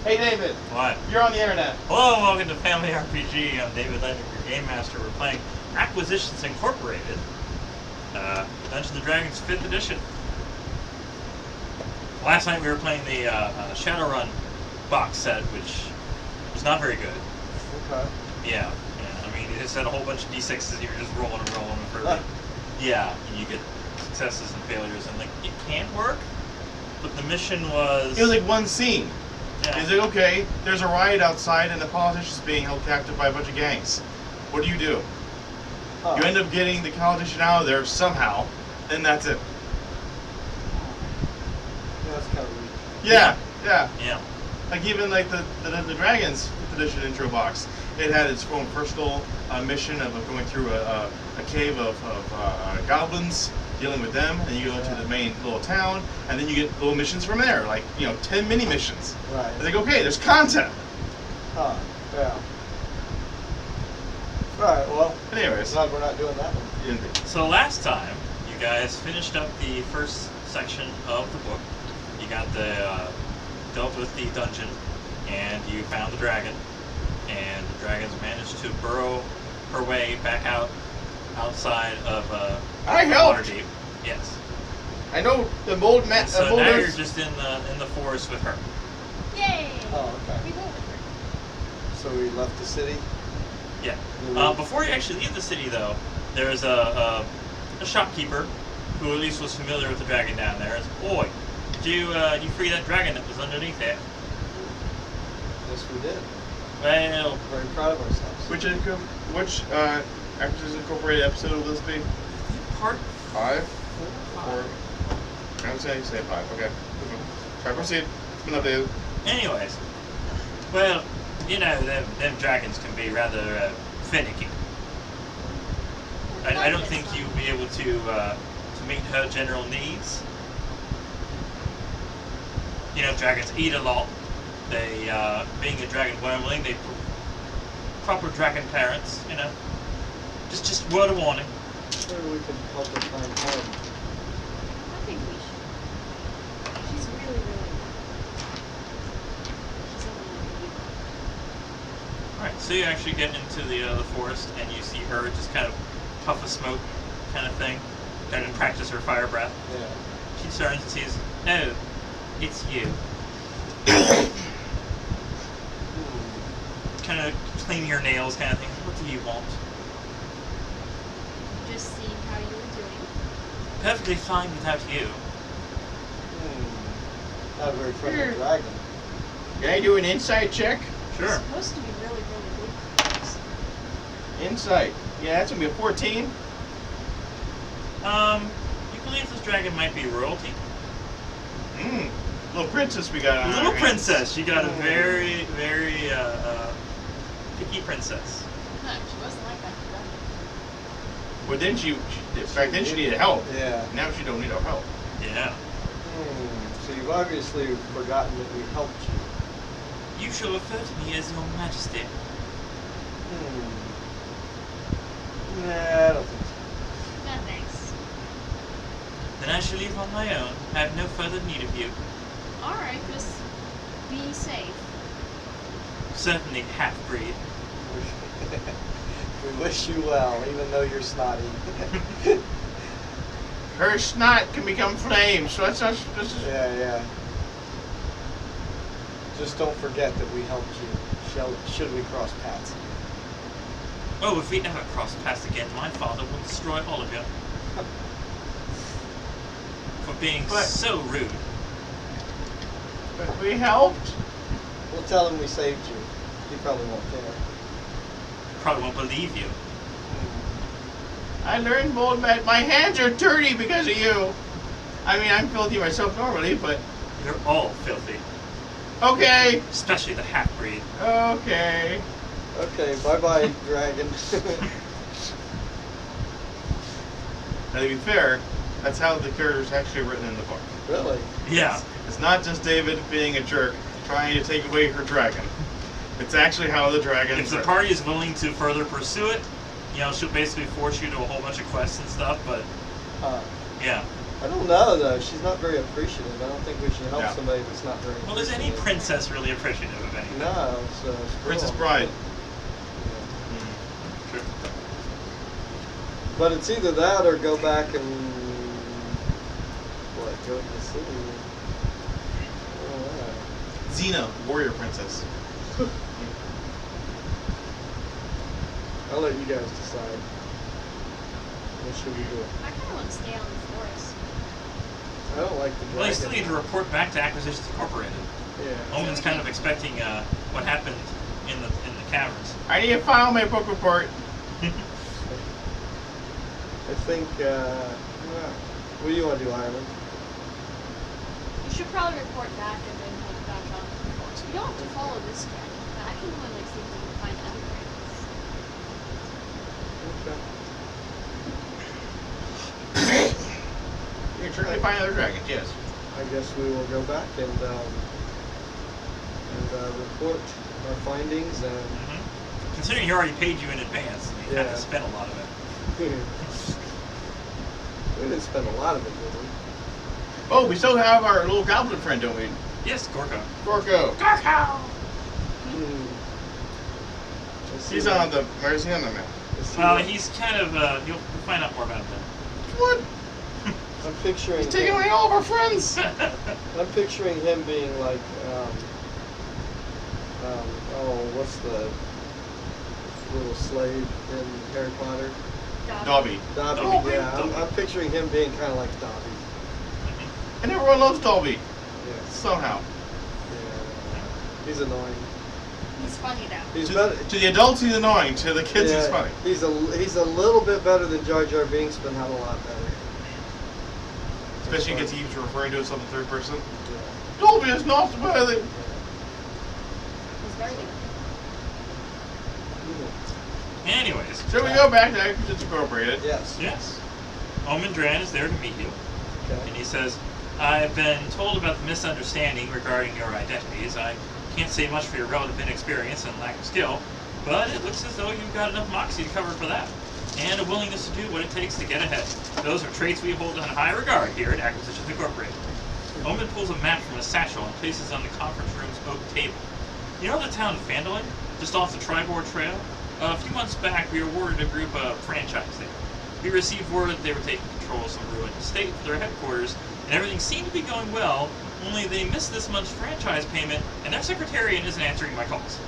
Hey David, What? you're on the internet. Hello and welcome to Family RPG. I'm David Leonard, your Game Master. We're playing Acquisitions Incorporated, Dungeons & Dragons 5th edition. Last night we were playing the Shadowrun box set, which was not very good. Okay. Yeah. I mean, it just had a whole bunch of d6s and you were just rolling and rolling for yeah, and you get successes and failures, and like it can work, but the mission was... It was like one scene. Yeah. Is it okay? There's a riot outside and the politician's being held captive by a bunch of gangs. What do? You end up getting the politician out of there somehow, then that's it. Yeah, that's kind of weird. Yeah. Like even like the Dragons 5th edition intro box, it had its own personal mission of going through a cave of goblins, dealing with them, and you go into the main little town, and then you get little missions from there, like 10 mini missions. Right. It's like, okay, there's content. Yeah. Alright, well, Anyways, glad we're not doing that one. So last time, you guys finished up the first section of the book. You got dealt with the dungeon, and you found the dragon, and the dragon's managed to burrow her way back outside of I helped. Waterdeep. Yes. I know the mold met. So now you're just in the forest with her. Yay! Oh, okay. We go with her. So we left the city? Yeah. Before you actually leave the city, though, there's a shopkeeper who at least was familiar with the dragon down there. It's, boy, did you free that dragon that was underneath there? Yes, we did. Well, Very proud of ourselves. Which Acquisitions Incorporated episode will this be? part 5? 4? I'm saying say 5. Okay. Try proceed. It's been updated. anyways, well, them dragons can be rather finicky. I don't think you'll be able to meet her general needs. Dragons eat a lot. They, being a dragon wormling, they proper dragon parents, Just word of warning. Maybe we can help her find home. I think we should. She's really, really good. She's only like a Alright, so you actually get into the forest and you see her just kind of puff a smoke kind of thing, kind of practice her fire breath. Yeah. She turns and sees, oh, it's you. Kind of cleaning your nails kind of thing. What do you want? Just seeing how you were doing. Perfectly fine without you. Not a very friendly Sure. dragon. Can I do an insight check? Sure. It's supposed to be really, really good for us. Insight. Yeah, that's gonna be a 14. You believe this dragon might be royalty? Little princess we got on our Little hands. princess. You got a very, very picky princess. No, she wasn't like that for that. Well, then back then she needed help. Yeah. Now she don't need our help. Yeah. So you've obviously forgotten that we helped you. You shall refer to me as your majesty. Nah, I don't think so. No, thanks. Then I shall leave on my own. I have no further need of you. Alright, just be safe. Certainly half-breed. We wish you well, even though you're snotty. Her snot can become flames, so that's us. Yeah. Just don't forget that we helped you. Should we cross paths? Oh, if we ever cross paths again, my father will destroy all of you. For being so rude. But we helped. We'll tell him we saved you. He probably won't care. Probably won't believe you. I learned mold mat. My hands are dirty because of you. I mean, I'm filthy myself normally, but You're all filthy. okay. Especially the half-breed. Okay. Okay, bye-bye, dragon. Now, to be fair, that's how the character's actually written in the book. Really? Yeah. It's not just David being a jerk trying to take away her dragon. It's actually how the dragon. If the party is willing to further pursue it, she'll basically force you to a whole bunch of quests and stuff, but yeah. I don't know though. She's not very appreciative. I don't think we should help No. somebody that's not very. Well, is any appreciative. princess really appreciative of anything? No, so Princess Bride. Yeah. Sure. But it's either that or go back and go to the city. Oh, Xena, warrior princess. I'll let you guys decide. What should we do? I kind of want to stay on the forest. I don't like the dragon. Well, you still need to report back to Acquisitions Incorporated. Yeah. Omen's kind of expecting what happened in the caverns. I need to file my book report. I think, what do you want to do, Ireland? You should probably report back and then head back on the forest. We don't have to follow this dragon, but I can go and like see if we can find other dragons. Okay. You can certainly find other dragons, yes. I guess we will go back and report our findings and Mm-hmm. Considering he already paid you in advance, you kind Yeah. of spent a lot of it. we didn't spend a lot of it, did we? Oh, we still have our little goblin friend, don't we? Yes, Gorko. Gorko. Hmm. Let's see He's what- on the. Where is he on the map? let's see Well, what- he's kind of. You'll find out more about him What? I'm picturing. He's taking him- away all of our friends. then. I'm picturing him being like, oh, what's the little slave in Harry Potter? Dobby. Dobby. Dobby. Yeah, Dobby. I'm picturing him being kind of like Dobby. And everyone loves Dobby. Yeah. Somehow. Yeah. He's annoying. He's funny though. He's To, better. to the adults, he's annoying. To the kids, he's yeah, funny. He's a little bit better than Jar Jar Binks, but not a lot better. Especially because he keeps referring to himself in third person. Yeah. Dobby is not worthy. He's very good. Anyways, Shall we go back to Acquisitions Incorporated? Yes. yes. Omen Dran is there to meet you, and Okay. he says, I've been told about the misunderstanding regarding your identities. I can't say much for your relative inexperience and lack of skill, but it looks as though you've got enough moxie to cover for that, and a willingness to do what it takes to get ahead. Those are traits we hold in high regard here at Acquisitions Incorporated. Omen pulls a map from a satchel and places it on the conference room's oak table. You know the town of Fandolin, just off the Tribord Trail? A few months back, we awarded a group a franchise there. We received word that they were taking control of some ruined estate for their headquarters, and everything seemed to be going well, only they missed this month's franchise payment, and their secretariat isn't answering my calls.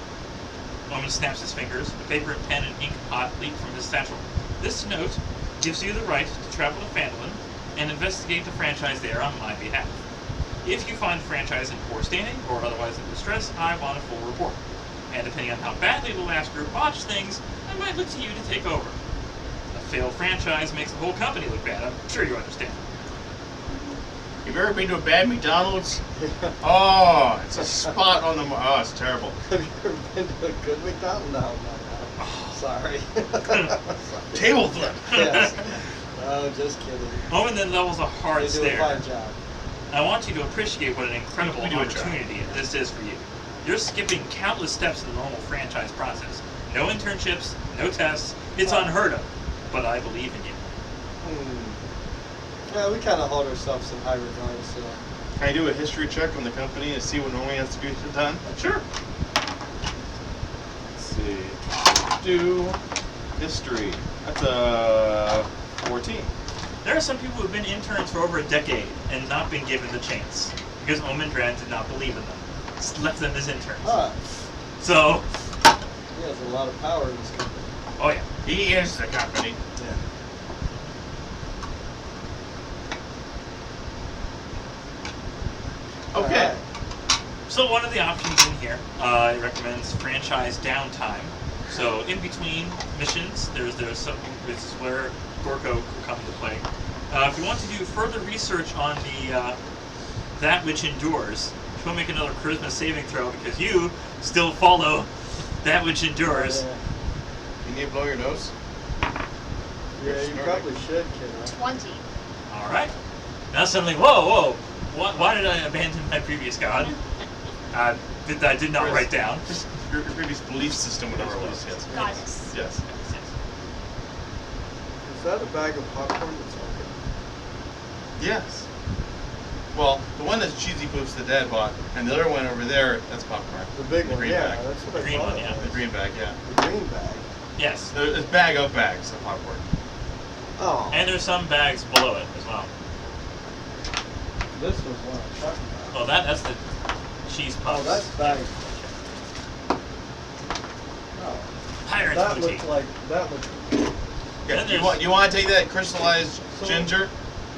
Omen snaps his fingers. The paper and pen and ink pot leap from his satchel. This note gives you the right to travel to Fandolin and investigate the franchise there on my behalf. If you find the franchise in poor standing or otherwise in distress, I want a full report. And depending on how badly the last group botched things, I might look to you to take over. A failed franchise makes the whole company look bad. I'm sure you understand. You've ever been to a bad McDonald's? Oh, it's a spot on the. Oh, it's terrible. Have you ever been to a good McDonald's? No. Sorry. Table flip. Yes. Oh, just kidding. Owen then levels a hard They do a stare. fine job. I want you to appreciate what an incredible We do a job. opportunity this is for you. You're skipping countless steps in the normal franchise process. No internships, no tests. It's unheard of. But I believe in you. Yeah, we kind of hold ourselves in high regard, so. Can I do a history check on the company and see what normally has to be done? Sure. Let's see. Do history. That's a 14. There are some people who've been interns for over a decade and not been given the chance because Omen Dran did not believe in them. Just left them as interns. Ah, So, he has a lot of power in this company. oh yeah. He is the company. Yeah. Okay. Alright. So one of the options in here, it recommends franchise downtime. So in between missions, there's some. This is where Gorko will come into play. If you want to do further research on the that which endures, go make another charisma saving throw because you still follow that which endures. Yeah, You need to blow your nose? yeah, you probably should, kiddo. 20. All right. Now suddenly, whoa! Why did I abandon my previous god? That I did not write down. Just your previous belief system, whatever it was. Yes. Goddess. Yes. Is that a bag of popcorn that's open? Yes. Well, the one that's Cheesy Poops that Dad bought, and the other one over there, that's popcorn. The big one, green yeah, bag. that's what The I green thought one, it yeah. was. The green bag, yeah. The green bag. Yes. There's a bag of bags of popcorn. Oh, And there's some bags below it as well. this was what I was talking about. Well, that's the cheese puffs. Oh, that's bag. Oh, Pirates that boutique. looks like that looks. Yeah. Then Do you there's- want to take that crystallized So- ginger?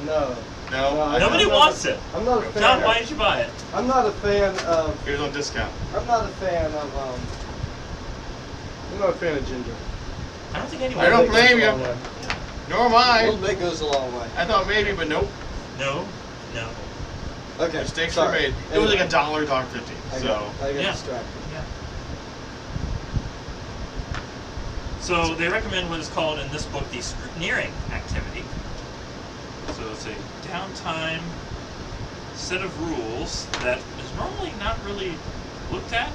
No. No. I- Nobody I'm not wants a- it. I'm not a fan. John, of, why did you buy it? I'm not a fan of. Here's on discount. I'm not a fan of. I'm not a fan of ginger. I don't think anyone. I don't Little bit blame goes a you. long way. Nor am A I. little bit goes a long way. I thought maybe, but nope. No. No. Okay. Mistakes were sorry. made. It was like Anyway, $1.50. I So. got Yeah. distracted. Yeah. So they recommend what is called in this book the scrutineering activity. So it's a downtime set of rules that is normally not really looked at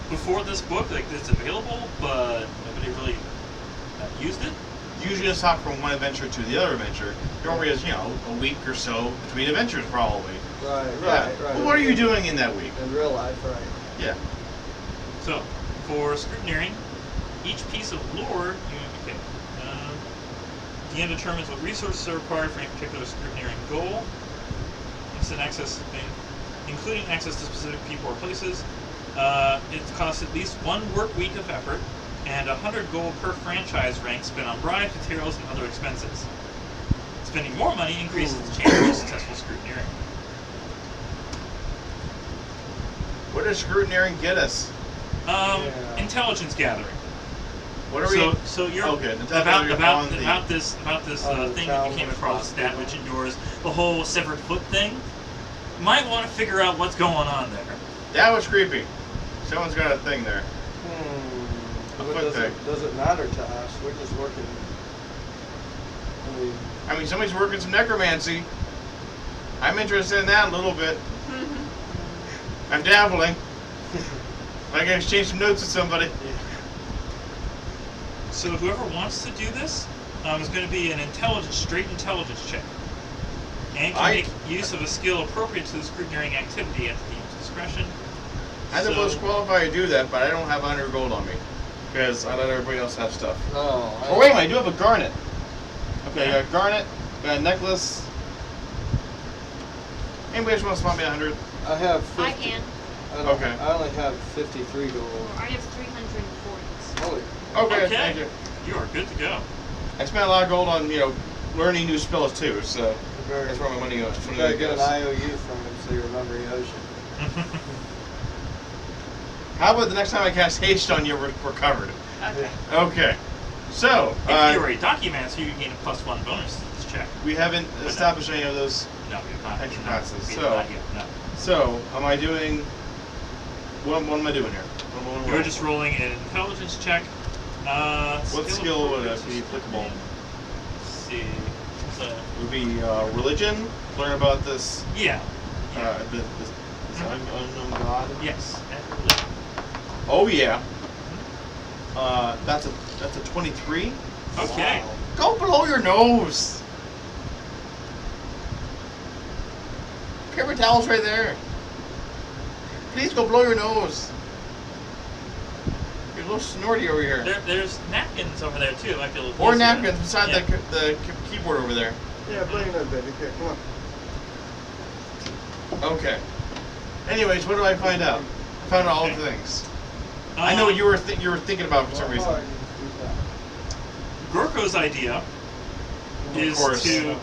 before this book. Like it's available, but nobody really used it. Usually just hop from one adventure to the other adventure. Normally is, a week or so between adventures probably. Right. Yeah. Right. Well, what are you doing in that week? In real life, right? Yeah. So for scrutineering, each piece of lore, the end determines what resources are required for any particular scrutineering goal. Instant access, including access to specific people or places. It costs at least 1 work week of effort and 100 gold per franchise rank spent on bribes, materials, and other expenses. Spending more money increases the chance of successful scrutineering. What does scrutineering get us? Yeah. Intelligence gathering. What are we? So you're Okay, the about on this on the thing that you town came was across, supposed to that be which endures the whole severed foot thing. You might want to figure out what's going on there. That was creepy. Someone's got a thing there. A What foot thing. does it matter to us? We're just working. I mean, Somebody's working some necromancy. I'm interested in that a little bit. I'm dabbling. I can exchange some notes with somebody. So whoever wants to do this is going to be an straight intelligence check, and can make use of a skill appropriate to the scrutineering activity at the team's discretion. I'm supposed to qualify to do that, but I don't have 100 gold on me because I let everybody else have stuff. Oh wait a minute, I do have a garnet. Okay, I got a garnet, got a necklace. Anybody just want to swap me 100? I have 50. I can. Okay. I only have 53 gold. I have 340. Holy. Okay, thank you. You are good to go. I spent a lot of gold on learning new spells too, so Very, that's where my money goes. you gotta get an IOU from him so you remember he owes you. How about the next time I cast haste on you, we're covered? Okay. Okay. So, If you're a documenter, you gain a +1 bonus to this check. we haven't established any of those. No, you're not. Extra you're not. passes, You're so- not yet, no. So, am I doing? What am I doing here? You're just rolling an intelligence check. What skill would be applicable? Let's see. So, Would be religion. Learn about this. yeah. This unknown god. Yes. Oh yeah. That's a 23. Okay. Wow. Go below your nose. Paper towel's right there. Please go blow your nose. You're a little snorty over here. There's napkins over there too. It might be a little Or easier. napkins beside Yeah. the keyboard over there. Yeah, bring it in, baby. Okay, come on. Okay. Anyways, what do I find out? I found out all the things. I know what you were thinking about for some reason. Well, you just do that. Gorko's idea is course. to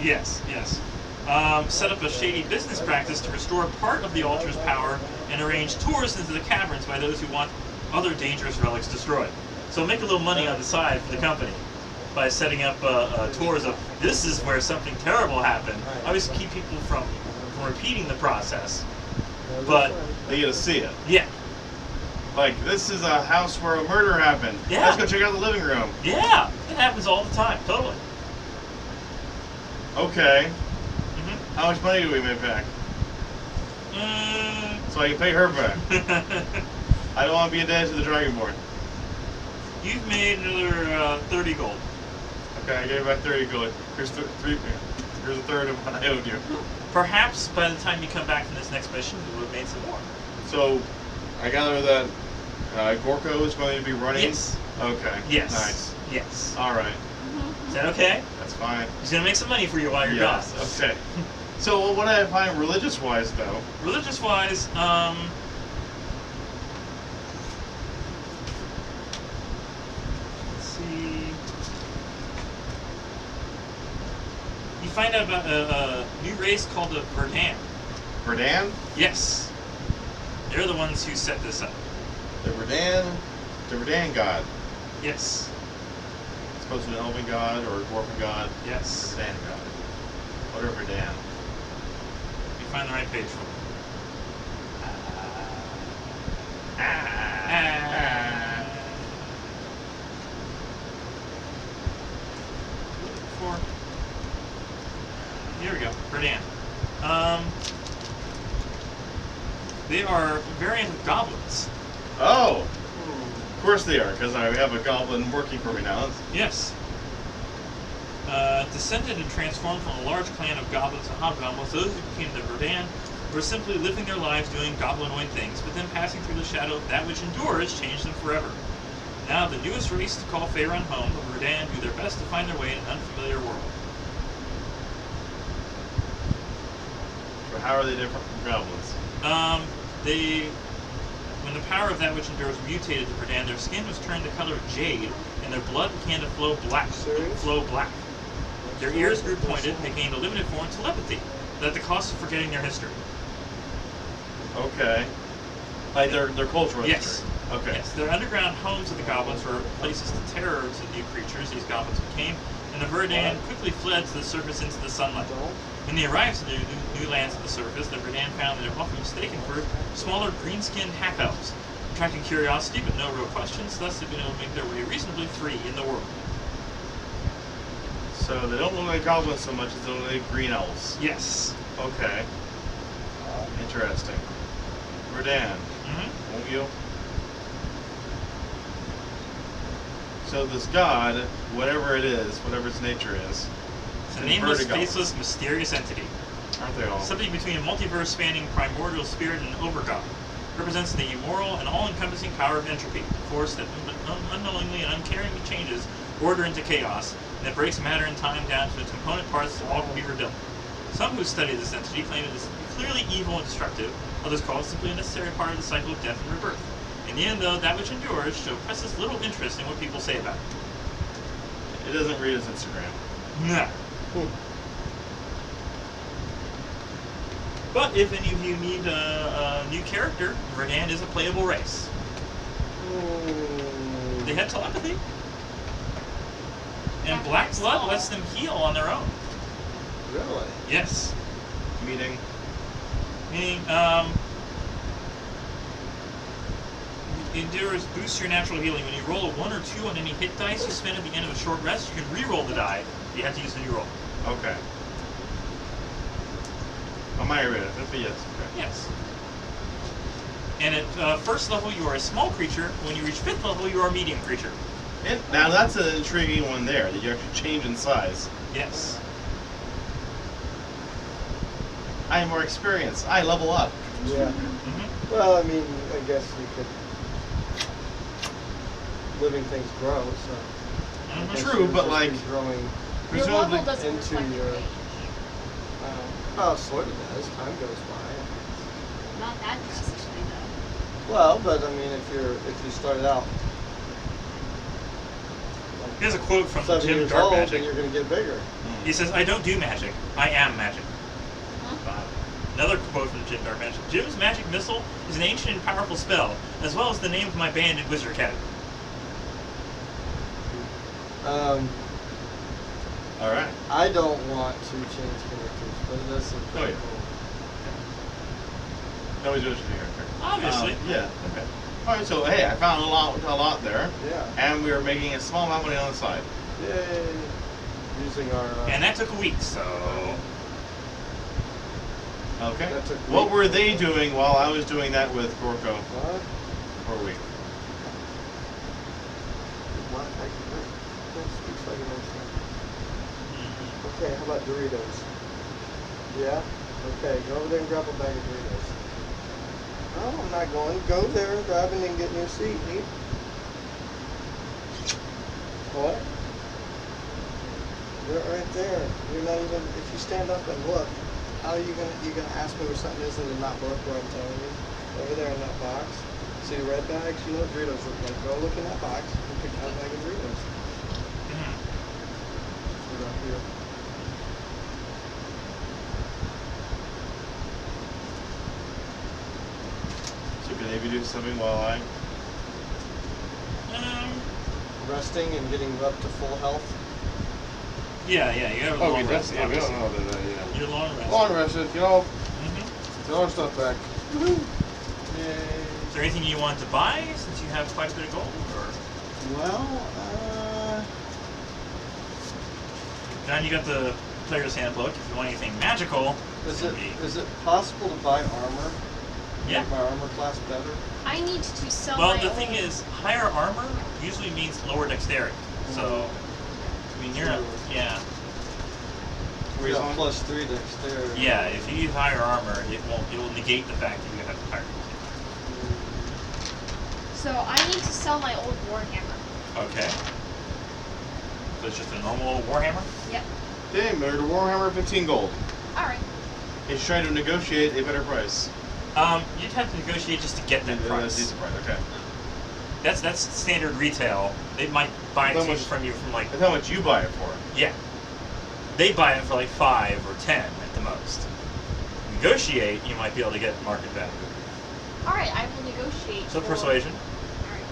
set up a shady business practice to restore part of the altar's power and arrange tours into the caverns by those who want other dangerous relics destroyed. So make a little money on the side for the company by setting up tours of this is where something terrible happened. Obviously, keep people from repeating the process. Yeah, But- that's right. They get to see it. Yeah, Like, this is a house where a murder happened. Yeah. Let's go check out the living room. yeah, it happens all the time. Totally. Okay. Mm-hmm. How much money do we make back? So I can pay her back. I don't want to be a dad to the Dragonborn. You've made another 30 gold. Okay, I gave her back 30 gold. Here's three. Here's a third of what I owed you. Perhaps by the time you come back from this next mission, you would have made some more. So, I gather that Gorko is going to be running? Yes. Okay. Yes. Nice. Yes. Alright. Is that okay? That's fine. He's gonna make some money for you while you're Yes. gone. Okay. So, what I find religious-wise, though, Religious-wise, let's see. You find out about a new race called the Verdan. Verdan? Yes. They're the ones who set this up. The Verdan god. Yes. It's supposed to be an elven god or a dwarven god. Yes. Verdan god. What are Verdan? You find the right page for it. For here we go. Verdan. They are a variant of goblins. Oh! Of course they are, because I have a goblin working for me now. Yes. Descended and transformed from a large clan of goblins and hobgoblins, those who became the Verdan were simply living their lives doing goblinoid things, but then passing through the shadow of that which endures changed them forever. Now, the newest race to call Faerun home, the Verdan do their best to find their way in an unfamiliar world. So how are they different from goblins? When the power of that which endures mutated the Verdan, their skin was turned the color of jade, and their blood began to flow black. Their ears grew pointed, and they gained a limited form of telepathy, at the cost of forgetting their history. Okay. Like their cultural Yes. history. Okay. Yes, their underground homes of the goblins were places to terror to new creatures these goblins became, and the Verdan quickly fled to the surface into the sunlight. When they arrived to the new lands of the surface, the Verdan found that they were often mistaken for smaller green-skinned half-elves, attracting curiosity but no real questions, thus they've been able to make their way reasonably free in the world. So they don't look like goblins so much as they look like green elves. Yes. Okay. Interesting. Verdan, won't you? So this god, whatever it is, whatever its nature is, It's a nameless, vertigo. faceless, mysterious entity. Aren't they all? Something between a multiverse-spanning primordial spirit and an overgod. Represents the immoral and all-encompassing power of entropy, a force that unknowingly and uncaringly changes order into chaos, and that breaks matter and time down to its component parts so all can be rebuilt. Some who study this entity claim it is clearly evil and destructive, others call it simply a necessary part of the cycle of death and rebirth. In the end, though, that which endures presses little interest in what people say about it. It doesn't read his Instagram. Nah. But if any of you need a new character, Verdan is a playable race. They have telepathy. And black blood lets them heal on their own. Really? Yes. Meaning? Meaning, endures boosts your natural healing. When you roll a 1 or 2 on any hit dice you spend at the end of a short rest, you can re-roll the die. You have to use the new roll. Okay. I might read it, but yes. Okay. Yes. And at first level, you are a small creature. When you reach 5th level, you are a medium creature. And now that's an intriguing one there, that you actually change in size. Yes. I have more experience. I level up. Yeah. Mm-hmm. Well, I mean, I guess you could. Living things grow, so. I guess True, yours but is like, growing Your presumably, level doesn't into reflect your your- age. Oh, sort of does. Time goes by. Not that drastically, though. Well, but I mean, if you started out Here's a quote from 7 Jim years Dark old, Magic. then you're going to get bigger. He says, "I don't do magic. I am magic." Huh? Another quote from Jim Dark Magic. Jim's magic missile is an ancient and powerful spell, as well as the name of my band in Wizard Academy. alright. I don't want to change characters, but this is Oh, pretty yeah. cool. Nobody's doing your character. Obviously. Yeah, okay. Alright, so hey, I found a lot there. Yeah. And we were making a small amount of money on the side. Yay. Using our. And that took a week, so... Okay. That took What weeks. were they doing while I was doing that with Gorko What? for a week? What? That speaks like a nice thing. Okay, how about Doritos? Yeah? Okay, go over there and grab a bag of Doritos. No, I'm not going. Go there, grab it, and get in your seat. Eat. What? You're right there. You're not even. If you stand up and look, how are you gonna ask me where something is and then not look where I'm telling you? Over there in that box. See the red bags? You know what Doritos look like. Go look in that box and pick out a bag of Doritos. Put it up here. So can Amy do something while I? Resting and getting up to full health. Yeah, you have a long rest. Yeah, we don't know that. Yeah. You're long rested. Long rested, you know. Mm-hmm. Get all our stuff back. Woohoo! Yay. Is there anything you want to buy since you have quite a bit of gold, or? Well, John, you got the player's handbook. If you want anything magical, is it possible to buy armor? Yeah. Make my armor class better? I need to sell Well, my the own. thing is, higher armor usually means lower dexterity. So, I mean, you're not, yeah. We got +3 dexterity. Yeah, if you use higher armor, it will negate the fact that you have higher So I need to sell my old warhammer. dexterity. Okay. So it's just a normal warhammer? Yep. Okay, Murder Warhammer, 15 gold. All right. He's trying to negotiate a better price. You'd have to negotiate just to get that That's a price. decent price. Okay. That's standard retail. They might buy How it much- from you from like, That's how much you buy it for. yeah. They buy it for like 5 or 10 at the most. Negotiate, you might be able to get market value. All right. I will negotiate. So for- persuasion. All right.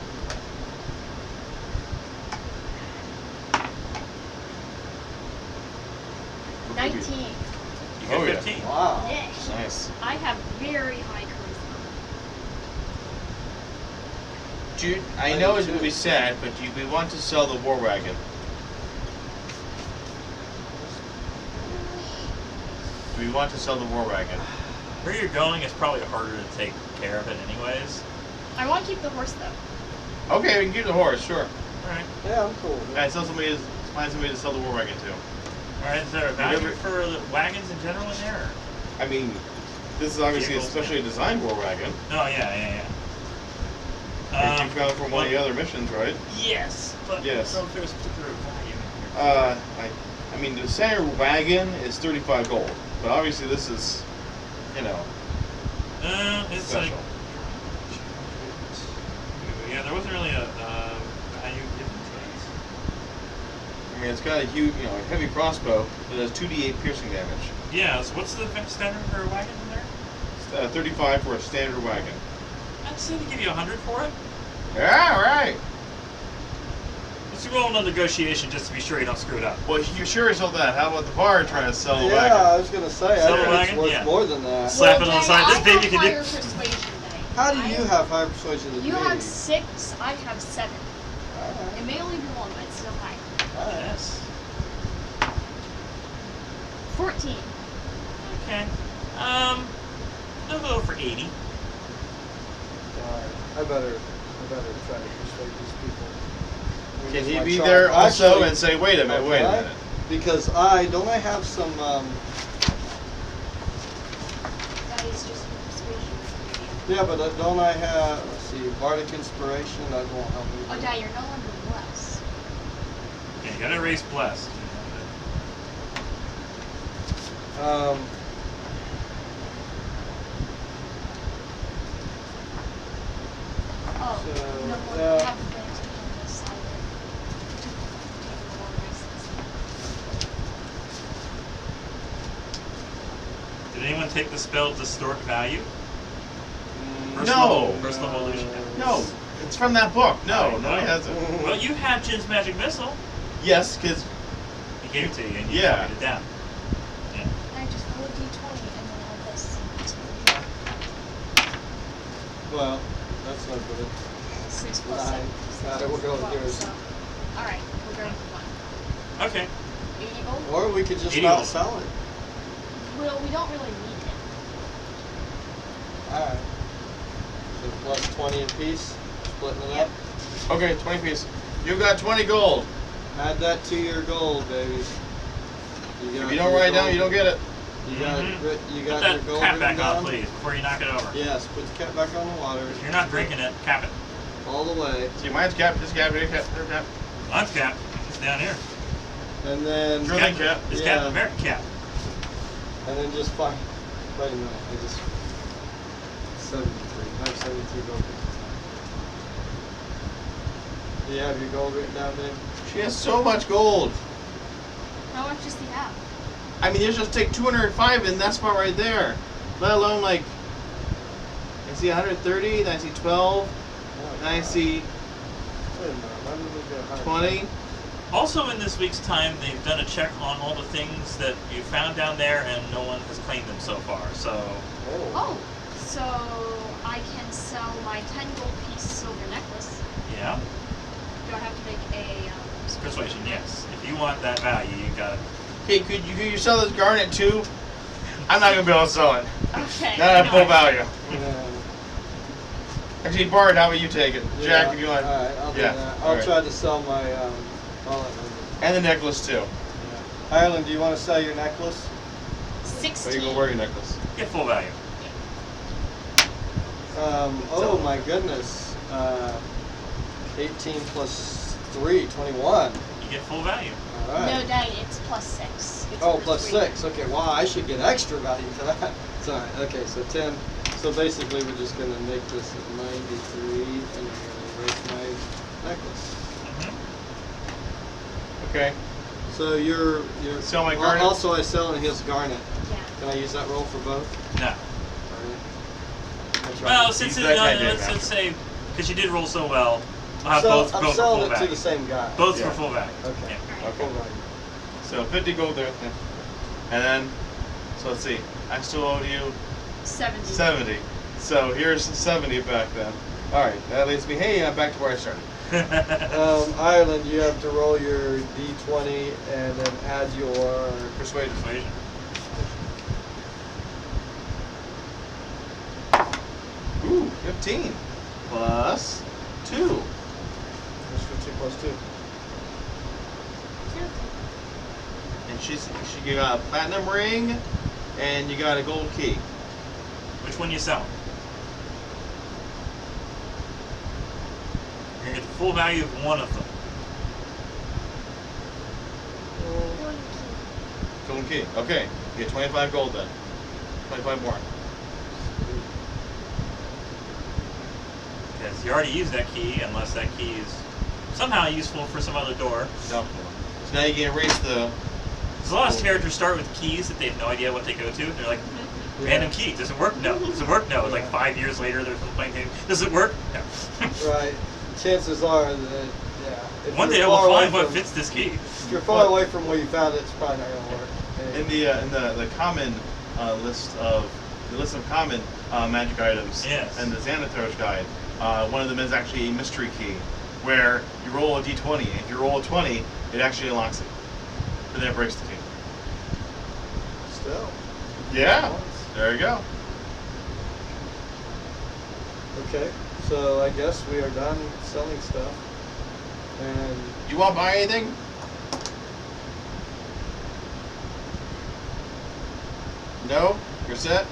What could 19. You get Oh, yeah. 15. Wow. Yes. Nice. I have very high charisma. Dude, I know it's going to be sad, but we want to sell the war wagon. We want to sell the war wagon. Where you're going is probably harder to take care of it anyways. I want to keep the horse though. Okay, we can keep the horse, sure. Alright. Yeah, I'm cool. with Alright, that. find somebody to sell the war wagon to. Alright, is there a value ever- for the wagons in general in there? I mean, this is obviously a Vehicles, specially designed war wagon. Oh, yeah. That you found from one of the other missions, right? Yes, but Yes. I don't know if there's particular value in here. I mean, the standard wagon is 35 gold, but obviously this is, you know, It's special. like... Yeah, there wasn't really a value given to it. I mean, it's got a huge, heavy crossbow that does 2d8 piercing damage. Yeah, so what's the standard for a wagon in there? It's, 35 for a standard wagon. I'd say to give you 100 for it. Yeah, right. Let's roll another negotiation just to be sure you don't screw it up. Well, you sure as hell that. How about the bar trying to sell the Yeah, wagon? I was gonna say, Sell I the think wagon? it's worth Yeah. more than that. Slap it on the Dang, side. This I baby have can higher do- persuasion than you. How do you have higher persuasion than You me? have 6. I have 7. Alright, It may only be 1, but it's still high. alright. Yes. 14. Okay. I'll go for 80. Alright, I better try to persuade these people. Can Here's he my be chart. there also Actually, and say, wait a minute, wait a okay, minute? Because don't I have some, That is just persuasion. yeah, but don't I have, let's see, Bardic Inspiration, that won't help me. Oh, Dad, you're no longer blessed. Yeah, you gotta erase blessed. Oh, So, no more. yeah. Have advantage on this side. Did anyone take the spell Distort Value? First No. level, first level illusion. No, it's from that book. No, I no, he know. hasn't. Well, you had Jin's Magic Missile. Yes, because He gave it to you and you Yeah. copied it down. Yeah. I just roll a d20 and then add this. Well, that's no good. 6 plus 7. Nine. Got it, we'll go with yours. Alright, we're going for 1. Okay. 80 gold? Or we could just 80 not gold. sell it. Well, we don't really need it. Alright. So plus 20 apiece, splitting it Yep. up. okay, 20 piece. You got 20 gold. Add that to your gold, baby. If you don't write it down, you don't get it. You got you got Put your that gold cap ring back down. on, please, before you knock it over. Yes, put the cap back on the water. If you're not drinking it, cap it. All the way. See, mine's capped. This cap, here, cap, there, cap. Mine's capped. It's down here. And then Drilling cap. It's Yeah. Captain America cap. and then just find. Wait a minute. I just 73. I have 73 gold rings. Do you have your gold written down, Dave? She has so much gold. How much does he have? I mean, you just take 205 and that spot right there. Let alone like, I see 130, then I see 12, then I see Wait a minute. Why did we get 20. Also, in this week's time, they've done a check on all the things that you found down there, and no one has claimed them so far. So, Oh, so I can sell my 10 gold piece silver necklace. yeah, Do I have to make a persuasion, yes. If you want that value, you got it. Okay, could you sell this garnet too? I'm not gonna be able to sell it. Okay. Not at full value. Yeah. Actually, Bart, how about you take it? Jack, Yeah, if you want. Alright, I'll do Yeah, that. I'll alright. try to sell my wallet. And the necklace too. Yeah. Ireland, do you want to sell your necklace? 16. Where you gonna wear your necklace? Get full value. Oh my goodness. 18 plus 3, 21. You get full value. Alright. No, Dad, it's plus 6. It's Oh, plus 3. 6. Okay, wow, I should get extra value for that. Sorry. Okay, so 10. So basically, we're just going to make this at 93, and I'm going to erase my necklace. Mm-hmm. Okay. So you're Sell my well, garnet? Also, I sell in his garnet. Yeah. Can I use that roll for both? No. Alright. Well, since Use it, that guy, Dave, let's after. say, because you did roll so well, I'll have So both I'm for selling full it to value. the same guy. Both Yeah. for full value. Okay. Yeah. Okay. Full value. So 50 gold there. Yeah. And then, so let's see. I still owe you 70. 70. So here's 70 back then. Alright, that leaves me, hey, I'm back to where I started. Ireland, you have to roll your d20 and then add your. Persuasion. Persuasion. Ooh, 15. Plus 2. What's 15 plus 2? And she got a platinum ring, and you got a gold key. Which one you sell? You're gonna get the full value of one of them. Golden key. Okay. You get 25 gold then. 25 more. Because you already used that key, unless that key is somehow useful for some other door. No. So now you can erase the. There's a lot of characters start with keys that they have no idea what they go to. They're like, Yeah. random key, does it work? No. Does it work? No. Like 5 years later, they're playing game. Does it work? No. Right. Chances are that, yeah. If One day I you're will far away find what from- fits this key. If you're far away from where you found it, it's probably not going to work. In the common list of common magic items Yes. and the Xanathos guide, one of them is actually a mystery key, where you roll a d20. And if you roll a 20, it actually unlocks it, and then it breaks the key. Still. Yeah. There you go. Okay. So I guess we are done selling stuff. And You want to buy anything? No? You're set?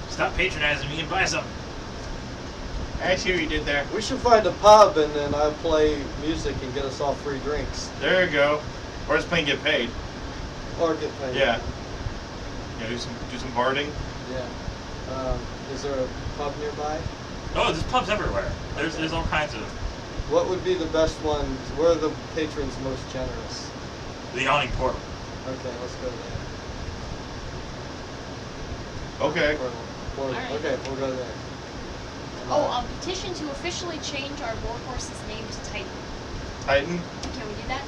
Stop patronizing me and buy some. I see what you did there. we should find a pub and then I'll play music and get us all free drinks. There you go. Or just plain get paid. Or get paid. Yeah. Yeah, do some barding. Yeah. Is there a pub nearby? Oh, there's pubs everywhere. There's all kinds of. What would be the best one? Where are the patrons most generous? The Yawning Portal. Okay, let's go there. Okay. Alright. Okay, we'll go there. Oh, petition to officially change our warhorse's name to Titan. Titan? Can we do that?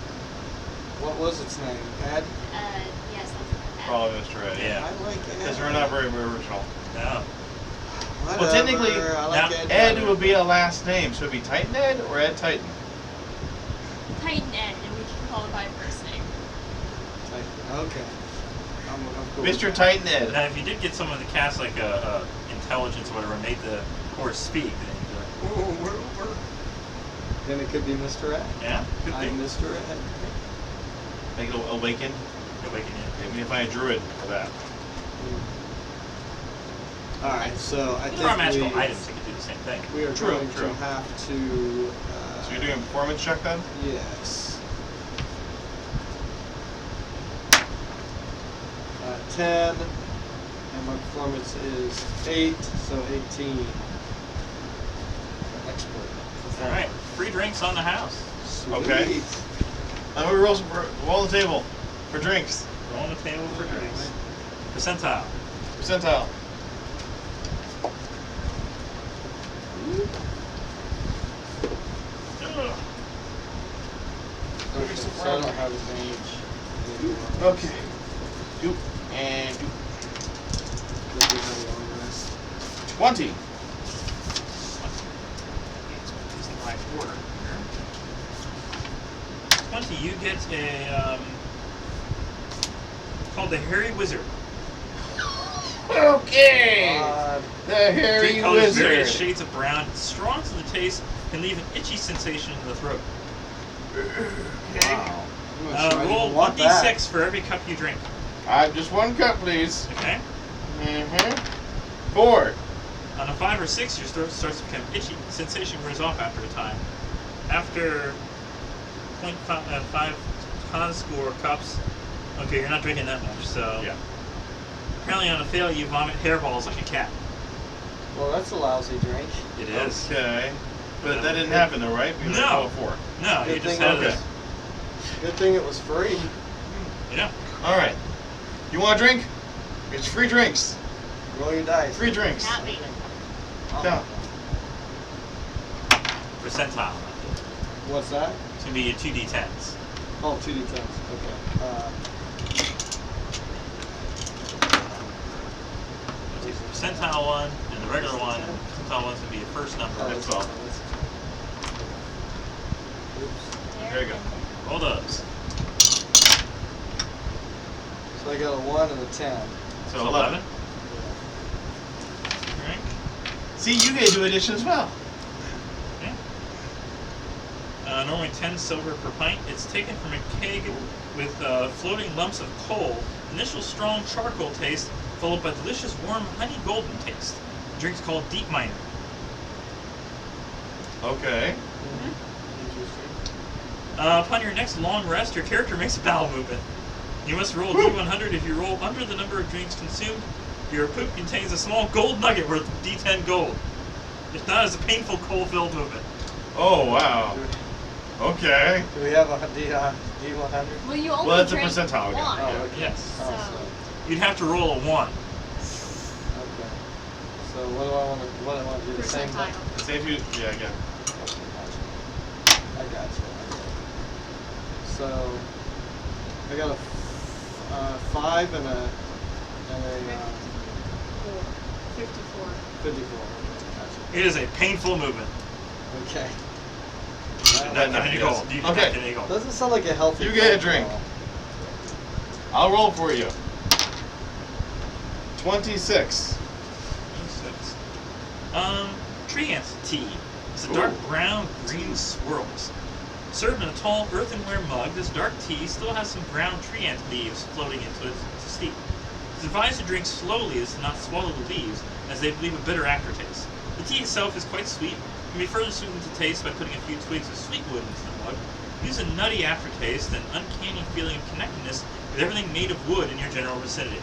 What was its name? Ed? Yes, that's what Probably Mr. Ed. Yeah. I like Ed. Because we're not very original. No. Whatever, Well, technically, I like now, Ed. Ed better. would be a last name. So it'd be Titan Ed or Ed Titan? Titan Ed, and we can call him by first name. Okay. I'm cool with Mr. that. Titan Ed. Now, if you did get someone to cast like a intelligence or whatever, and made the horse speak, then you'd be like, whoa, where? Then it could be Mr. Ed. Yeah, could I'm be. Mr. Ed. Make it awaken. Awaken you. Maybe if I a druid for that. All right, so I There are magical think items that can do the same thing. we are True, going true. to have to. So you're doing a performance check then? Yes. 10, and my performance is 8, so 18. Expert. All right, free drinks on the house. Sweet. Okay. And we roll the table for drinks. Roll on the table for drinks. Percentile. Percentile. Okay, so I don't have advantage. Okay. Doop and doop. This is how long rest. 20. It's in the right order here. 20, you get a called the Hairy Wizard. Okay. The Three hairy colors, various wizard. shades of brown, strong to the taste, can leave an itchy sensation in the throat. Wow. I'm not sure I Roll even want that. 1d6 for every cup you drink. Just one cup, please. Okay? 4. On a 5 or 6, your throat starts to become itchy. The sensation wears off after a time. After 0.5 score cups, okay, you're not drinking that much, so. Yeah. Apparently, on a fail, you vomit hairballs like a cat. Well, that's a lousy drink. It is. Okay. But that didn't happen though, right? We were No. at 4. No, Good you just thing had okay. this. Good thing it was free. Yeah. All right. You want a drink? It's free drinks. Roll your dice. Free drinks. Not me. Down. Percentile. What's that? It's going to be your 2d10s. Oh, 2d10s. Okay. Take the percentile one and the regular one. And the percentile one's going to be your first number. That's all. Oops. There you go. Roll those. So I got a 1 and a 10. So 11. Drink. See, you guys do addition as well. Okay. Normally 10 silver per pint. It's taken from a keg with floating lumps of coal. Initial strong charcoal taste, followed by delicious warm honey golden taste. The drink's called Deep Miner. Okay. Interesting. Upon your next long rest, your character makes a bowel movement. You must roll D100. If you roll under the number of drinks consumed, your poop contains a small gold nugget worth D10 gold. If not, it's a painful coal-filled movement. Oh wow. Okay. Do we have a D100? Well, you only Well, that's a drank percentile again. one. Oh, okay. Yes. Oh, So- so, You'd have to roll a 1. okay. So what do I want to do? The same thing? Percentile. Say if you, yeah, again. Okay, gotcha. I gotcha. So I got a 5 and a 54. 54. Gotcha. It is a painful movement. Okay. You did not get any yes. gold. You did not Okay. get any gold. Doesn't sound like a healthy. You get a drink. drink. I'll roll for you. 26. Tree ant tea. It's a dark brown green swirls. Served in a tall earthenware mug, this dark tea still has some brown tree ant leaves floating into it to steep. It's advised to drink slowly as to not swallow the leaves, as they leave a bitter aftertaste. The tea itself is quite sweet, and can be further sweetened to taste by putting a few twigs of sweetwood into the mug. It gives a nutty aftertaste and uncanny feeling of connectedness with everything made of wood in your general vicinity.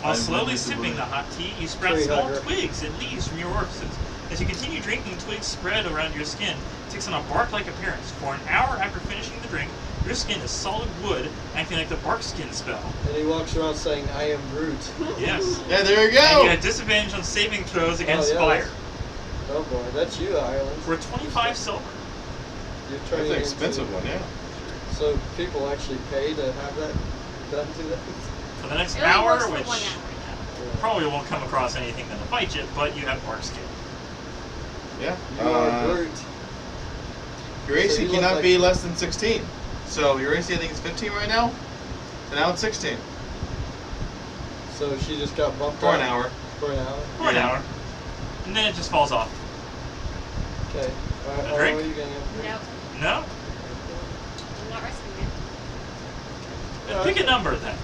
While slowly sipping the hot tea, you sprout Tree small hugger. twigs and leaves from your orifices. As you continue drinking, twigs spread around your skin. It takes on a bark-like appearance. For an hour after finishing the drink, your skin is solid wood, acting like the bark skin spell. And he walks around saying, "I am Groot." Yes. Yeah, there you And you go. get disadvantage on saving throws against yeah, fire. Oh boy, that's you, Ireland. For 25 silver. You're That's turning an expensive into, one, yeah. So people actually pay to have that done to them? For the next It only hour, works for which 1 hour. probably won't come across anything that'll fight you, but you have bark skin. Yeah. You are Groot. Your So AC you look cannot like- be less than 16. So your AC, I think, is 15 right now. And now it's 16 So she just got bumped for an up hour. For an hour? For an Yeah. hour. And then it just falls off. Okay. A How drink? are you getting up? No, No? I'm not risking it. Pick a number then.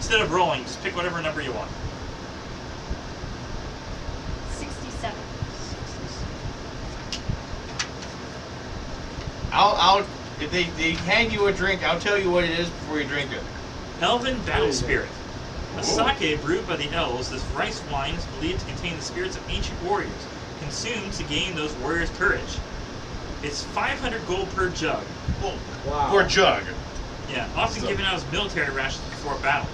Instead of rolling, just pick whatever number you want. 67. If they hand you a drink, I'll tell you what it is before you drink it. Elven Battle Ooh. Spirit. A Ooh. sake brewed by the elves, this rice wine is believed to contain the spirits of ancient warriors, consumed to gain those warriors' courage. It's 500 gold per jug. Wow. For a jug. Yeah, often So- given out as military rations before battle.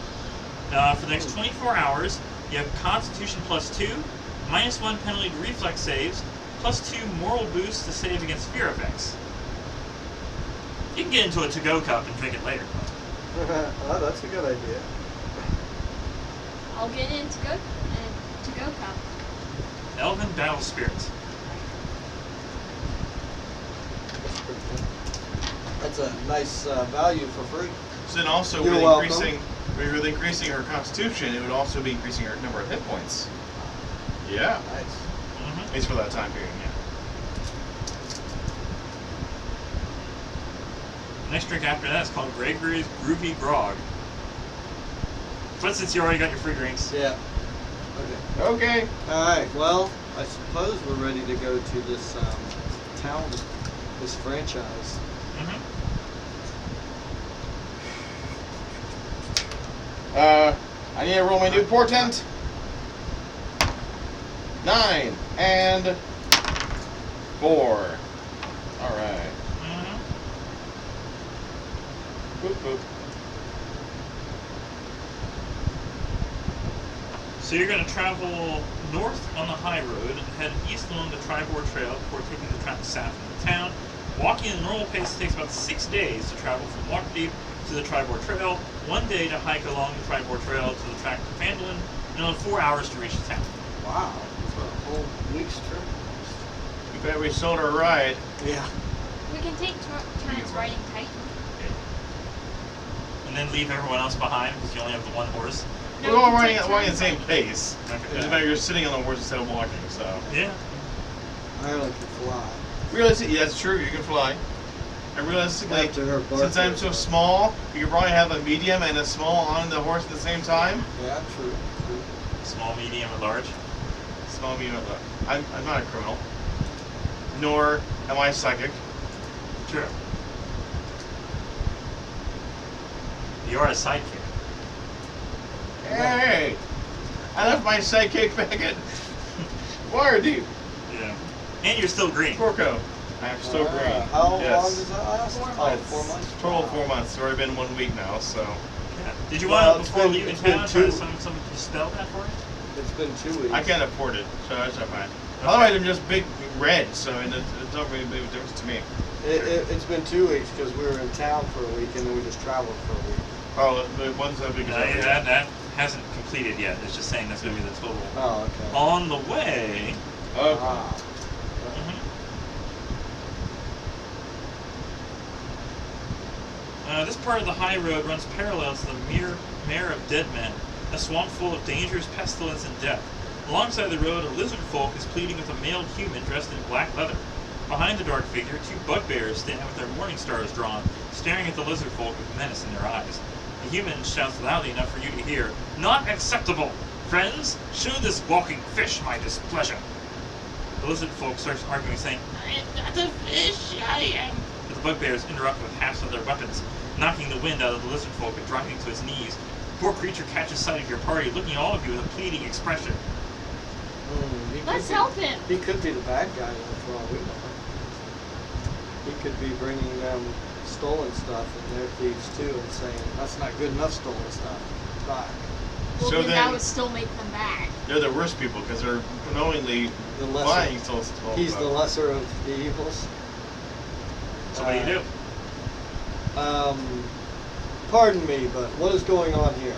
For the next 24 hours, you have Constitution +2, -1 penalty to reflex saves, +2 moral boost to save against fear effects. You can get into a to-go cup and drink it later. Oh, that's a good idea. I'll get in to go cup. Elven Battle Spirit. That's pretty good. That's a nice value for free. So then also You're with welcome. increasing her constitution, it would also be increasing her number of hit points. Yeah. Nice. Mm-hmm. At least for that time period, yeah. Next drink after that is called Gregory's Groovy Grog. But since you already got your free drinks, Yeah. Okay. Okay. All right. Well, I suppose we're ready to go to this town, this franchise. mm-hmm. I need to roll my new portent. 9 and 4. All right. Mm-hmm. Boop, boop. So you're going to travel north on the high road and head east along the Tribord Trail before taking the track south into town. Walking at a normal pace takes about 6 days to travel from Waterdeep to the Tribord Trail, 1 day to hike along the Tribord Trail to the track to Phandalin, and another 4 hours to reach the town. Wow. It's a whole week's trip. You bet we sold our ride. Yeah. We can take turns riding Titan. And then leave everyone else behind because you only have the one horse. No, We're all we can running take at the turns same riding. pace. Okay. It's just a matter you're sitting on the horse instead of walking. So Yeah. Ireland can fly. realistically, that's true. You can fly. And realistically, After her birthday. since I'm so small, you could probably have a medium and a small on the horse at the same time. Yeah, true. Small, medium, or large. Small, medium. I'm not a criminal. Nor am I psychic. True. You are a sidekick. Hey, I left my sidekick back at Waterdeep. Yeah. And you're still green. Porco. I'm still green. How long Yes. does that last? 4 Oh, months. 4 months. Total Wow. 4 months. It's already been 1 week now, so. Yeah. Did you Well, want it's to, before been- leaving it's been town, try two- some to spell that for you? It's been 2 weeks. I can't afford it, so that's not fine. Otherwise, I'm just big red, so it don't really make a difference to me. It's been 2 weeks because we were in town for a week and then we just traveled for a week. Oh, the one's that big. That hasn't completed yet. It's just saying that's going to be the total. Oh, okay. On the way. Oh, Ah. This part of the high road runs parallel to the Mare of Dead Men, a swamp full of dangers, pestilence, and death. Alongside the road, a lizard folk is pleading with a male human dressed in black leather. Behind the dark figure, 2 bugbears stand with their morning stars drawn, staring at the lizard folk with menace in their eyes. The human shouts loudly enough for you to hear, "Not acceptable! Friends, show this walking fish my displeasure!" The lizard folk starts arguing, saying, "I am not a fish, I am..." But the bugbears interrupt with halves of their weapons, knocking the wind out of the lizard folk and dropping to his knees. The poor creature catches sight of your party, looking at all of you with a pleading expression. He could Let's be- help him. He could be the bad guy though, for all we know. He could be bringing them stolen stuff and they're thieves too and saying, that's not good enough stolen stuff. Back. Well, So then that then- would still make them bad. they're the worst people because they're knowingly The lesser. lying. Still, still He's the lesser of the evils. So what do you do? Pardon me, but what is going on here?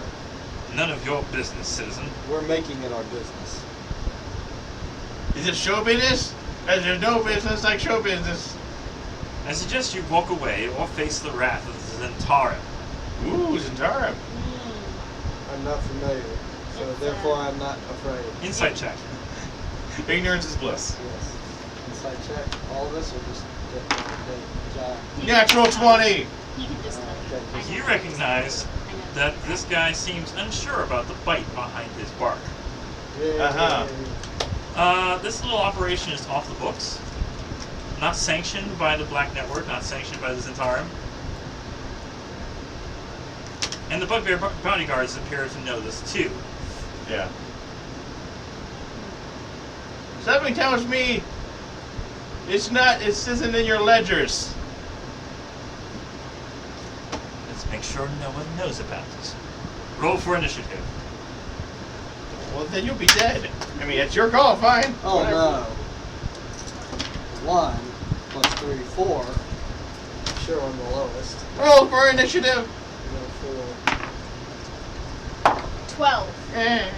None of your business, citizen. We're making it our business. Is it show business? There's no business like show business. I suggest you walk away or face the wrath of Zentara. Ooh, Zentara. I'm not familiar, so It's, therefore I'm not afraid. Insight check. Ignorance is bliss. Yes. Inside check. All this or just Jack? Natural 20. He can just tell you. Okay. I You know. recognize I of. that this guy seems unsure about the bite behind his bark. Yay. This little operation is off the books. Not sanctioned by the Black Network, not sanctioned by the Zentarum. And the Bugbear bodyguards appear to know this too. Yeah. Something tells me it isn't in your ledgers. Let's make sure no one knows about it. Roll for initiative. Well, then you'll be dead. I mean, it's your call, fine. Oh Whatever. no. 1 plus 3, 4. Sure, I'm the lowest. Roll for initiative. 12. Eh.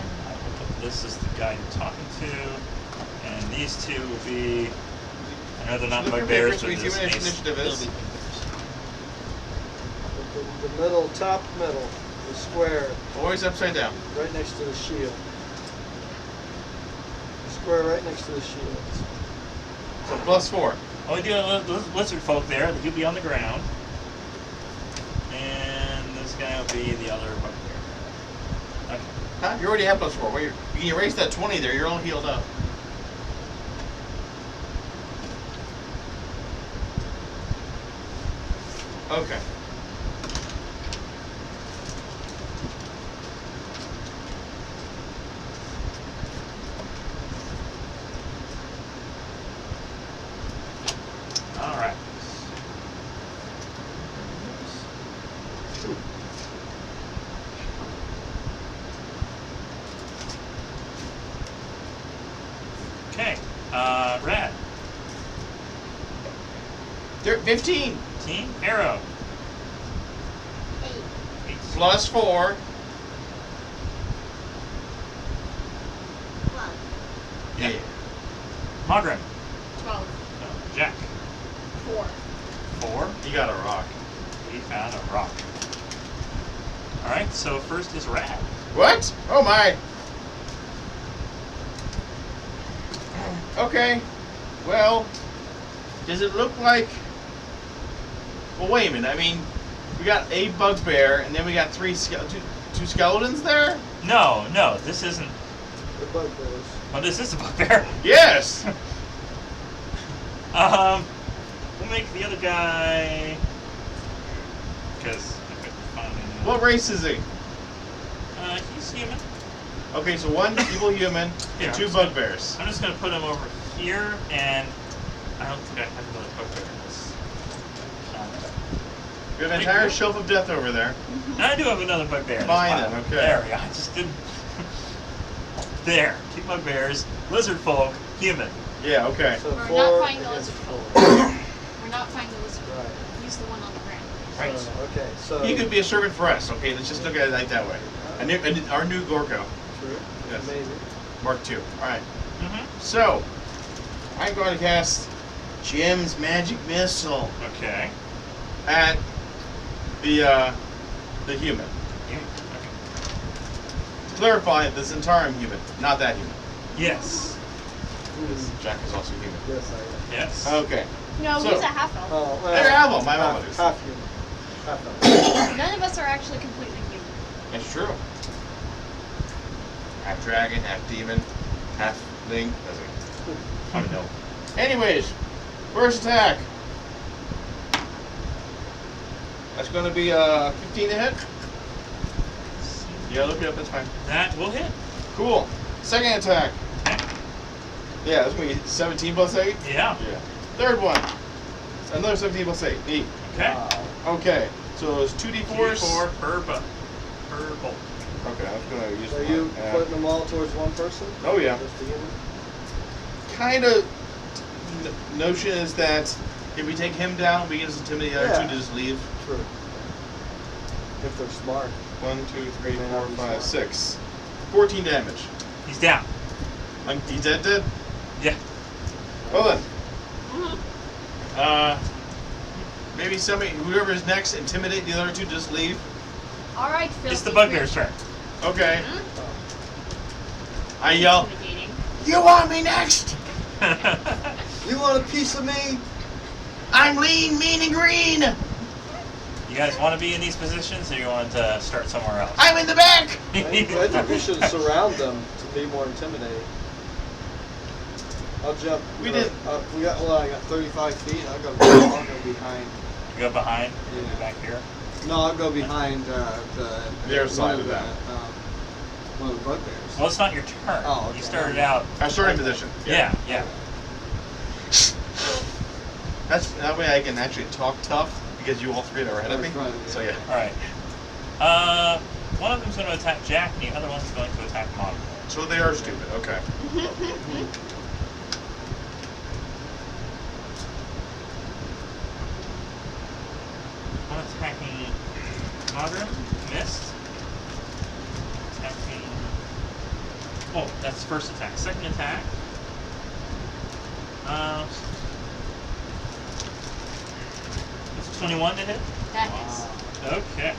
This is the guy you're talking to, and these two will be. I know they're not Look at bugbears, the but difference between this initiative is. The middle, top middle, the square, Always upside down. right next to the shield. The square right next to the shield. So +4. Oh, we do have lizard folk there. You'll be on the ground, and this guy will be the other bugbear. Okay. Huh? You already have +4. Well, you can erase that 20 there. You're all healed up. Okay. All right. Okay. Rad. 15 Team Arrow. 8. 8. +4. 12. Yeah. Mogren. 12. Jack. 4. 4. You got a rock. He found a rock. All right. So first is Rad. What? Oh my. Okay. Well, does it look like? Well, wait a minute. I mean, we got a bugbear, and then we got two skeletons there. No, this isn't. The bugbears. Oh, this is a bugbear. Yes. We'll make the other guy. Because I couldn't find any. What race is he? He's human. Okay, so one evil human Yeah. and 2 bugbears. I'm just gonna put him over here, and I don't think I have another bugbear in this. We have an entire shelf of death over there. I do have another bugbear. in this Fine pile. then, okay. There we go. I just didn't. There. 2 bugbears, lizard folk, human. Yeah. Okay. So We're 4 not fighting the against lizard 4. We're not fighting the lizard. Right. He's the one on the ground. Right. Okay, so. He could be a servant for us. Okay, let's just look at it like that way. Our new Gorko, True. Yes. Maybe. Mark II. All right. Mm-hmm. So, I'm going to cast Jim's magic missile Okay. at the human. Human. Okay. To clarify, the Zentarum human, not that human. Yes. Because Jack is also human. Yes, I Yes. Okay. No, So- he's a half am. elf. Oh, well, There, have 'em, my half, apologies. half human. Half elf. None of us are actually completely human. That's true. Half dragon, half demon, half thing. I don't know. Anyways, first attack. That's going to be 15 to hit. Yeah, look it up. That's fine. That will hit. Cool. Second attack. Okay. Yeah, that's going to be 17 plus 8. Yeah. Yeah. Third one. Another 17 plus 8. Neat. Okay. Wow. Okay. So it's 2d4s. 4 per bolt. Okay, I'm going to use So one. you putting them all towards one person? Oh, yeah. Just the human? Kind of notion is that if we take him down, we can just intimidate the other Yeah. two to just leave. True. If they're smart. 1, 2, 3, They may 4, not be 5, smart. 6. 14 damage. He's down. He's dead? Yeah. Well then. Mhm. Maybe somebody, whoever's next, intimidate the other two, just leave. All right, Phil. It's the bugbear's turn. Okay. Mhm. I yell, Intimidating. you want me next? You want a piece of me? I'm lean, mean, and green. You You guys want to be in these positions, or you want to start somewhere else? I'm in the back! I think we should surround them to be more intimidating. I'll jump. We did. We got. Well, I got 35 feet. I'll go behind. You go behind. Yeah. You're back here. No, I'll go behind The other side of that. One of the bugbears. Well, it's not your turn. Oh, okay. You started out. Our starting position. Yeah. That's that way I can actually talk tough because you all three are ahead of me. Right, yeah. So yeah. All right. One of them's going to attack Jack, and the other one's going to attack Mog. So they are stupid. Okay. One attacking Modern. Missed. Attacking. Oh, that's first attack. Second attack. It's 21 to hit. That is. Okay.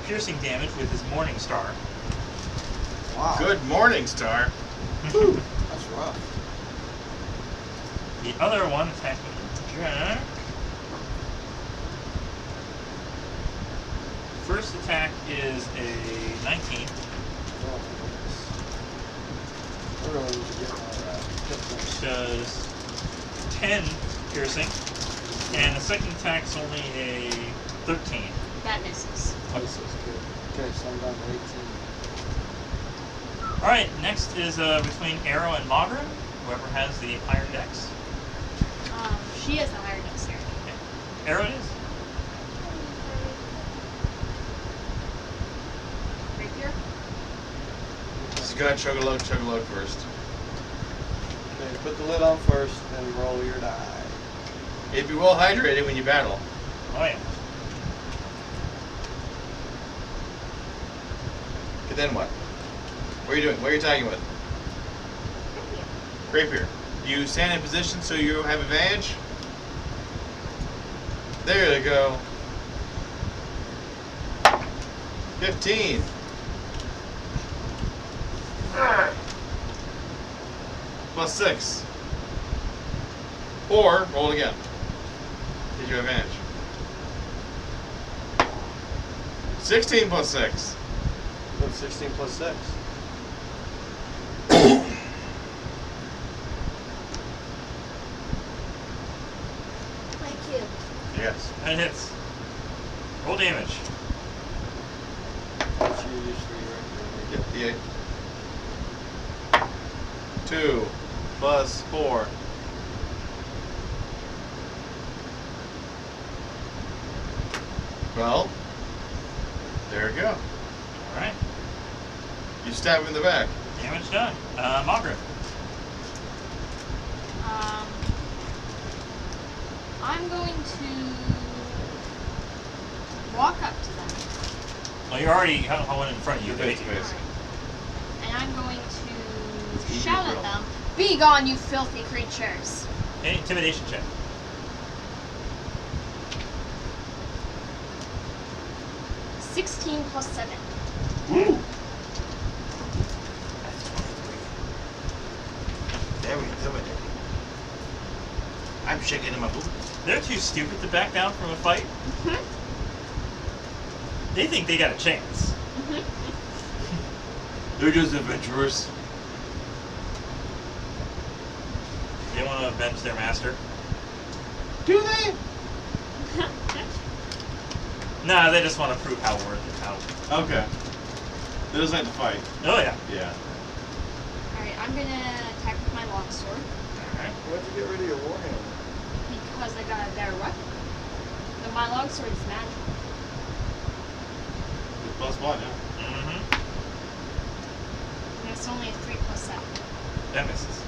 Piercing damage with his Morning Star. Wow. Good morning, Star. Whew, that's rough. The other one attacking Jack. First attack is a 19. Oh, I really need to get my hit points. Does 10 piercing. And the second attack's only a 13. That misses. This is good. Okay, so I'm down to 18. Alright, next is between Arrow and Mogren. Whoever has the higher dex. She has the higher dexterity. Okay. Arrow it is. Rapier. Just go ahead, chug a load first. Okay, put the lid on first, then roll your die. It'd be well hydrated when you battle. Oh yeah. But then what? What are you doing? What are you attacking with? Rapier. You stand in position so you have advantage. There you go. 15. Plus 6. Or roll it again. Did you have advantage? 16 plus 6. What's 16 plus 6? Thank you. Yes. That hits. Roll damage. That's you usually right Yep, the 2 plus 4. Well, there you go. Alright. You stab him in the back. Damage done. Mogren. I'm going to walk up to them. Well, you already have one in front of you. You're face to They- face. And I'm going to Easy shout drill. at them, "Be gone, you filthy creatures!" Okay, intimidation check. 16 plus 7. Woo! Very intimidating. I'm shaking in my boots. They're too stupid to back down from a fight. They think they got a chance. They're just adventurers. They want to avenge their master. Do they? Nah, they just want to prove how worth it. How. Okay. They just like to fight. Oh yeah. Yeah. Alright, I'm gonna attack with my longsword Alright. Why'd you get rid of your warhammer? because I got a better weapon. But my longsword is magical. Plus 1, yeah. Mm-hmm. And it's only a 3 plus 7. That misses.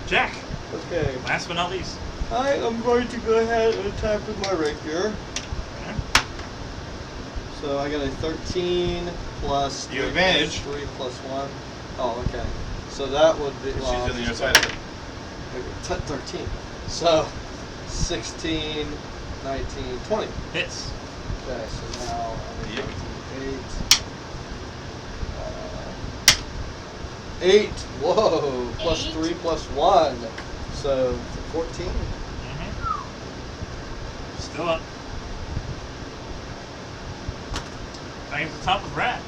Jack. Okay. Last but not least. I am going to go ahead and attack with my rapier. Okay. So I got a 13 plus You 3 advantage. plus 3 plus 1. Oh, okay. So that would be. She's on the other side of it. 13. So 16, 19, 20. Hits. Okay, so now I'm Yep. at 8. 8. Whoa. Plus 8. 3 plus 1. So 14. Still up. Back at the top of Rat.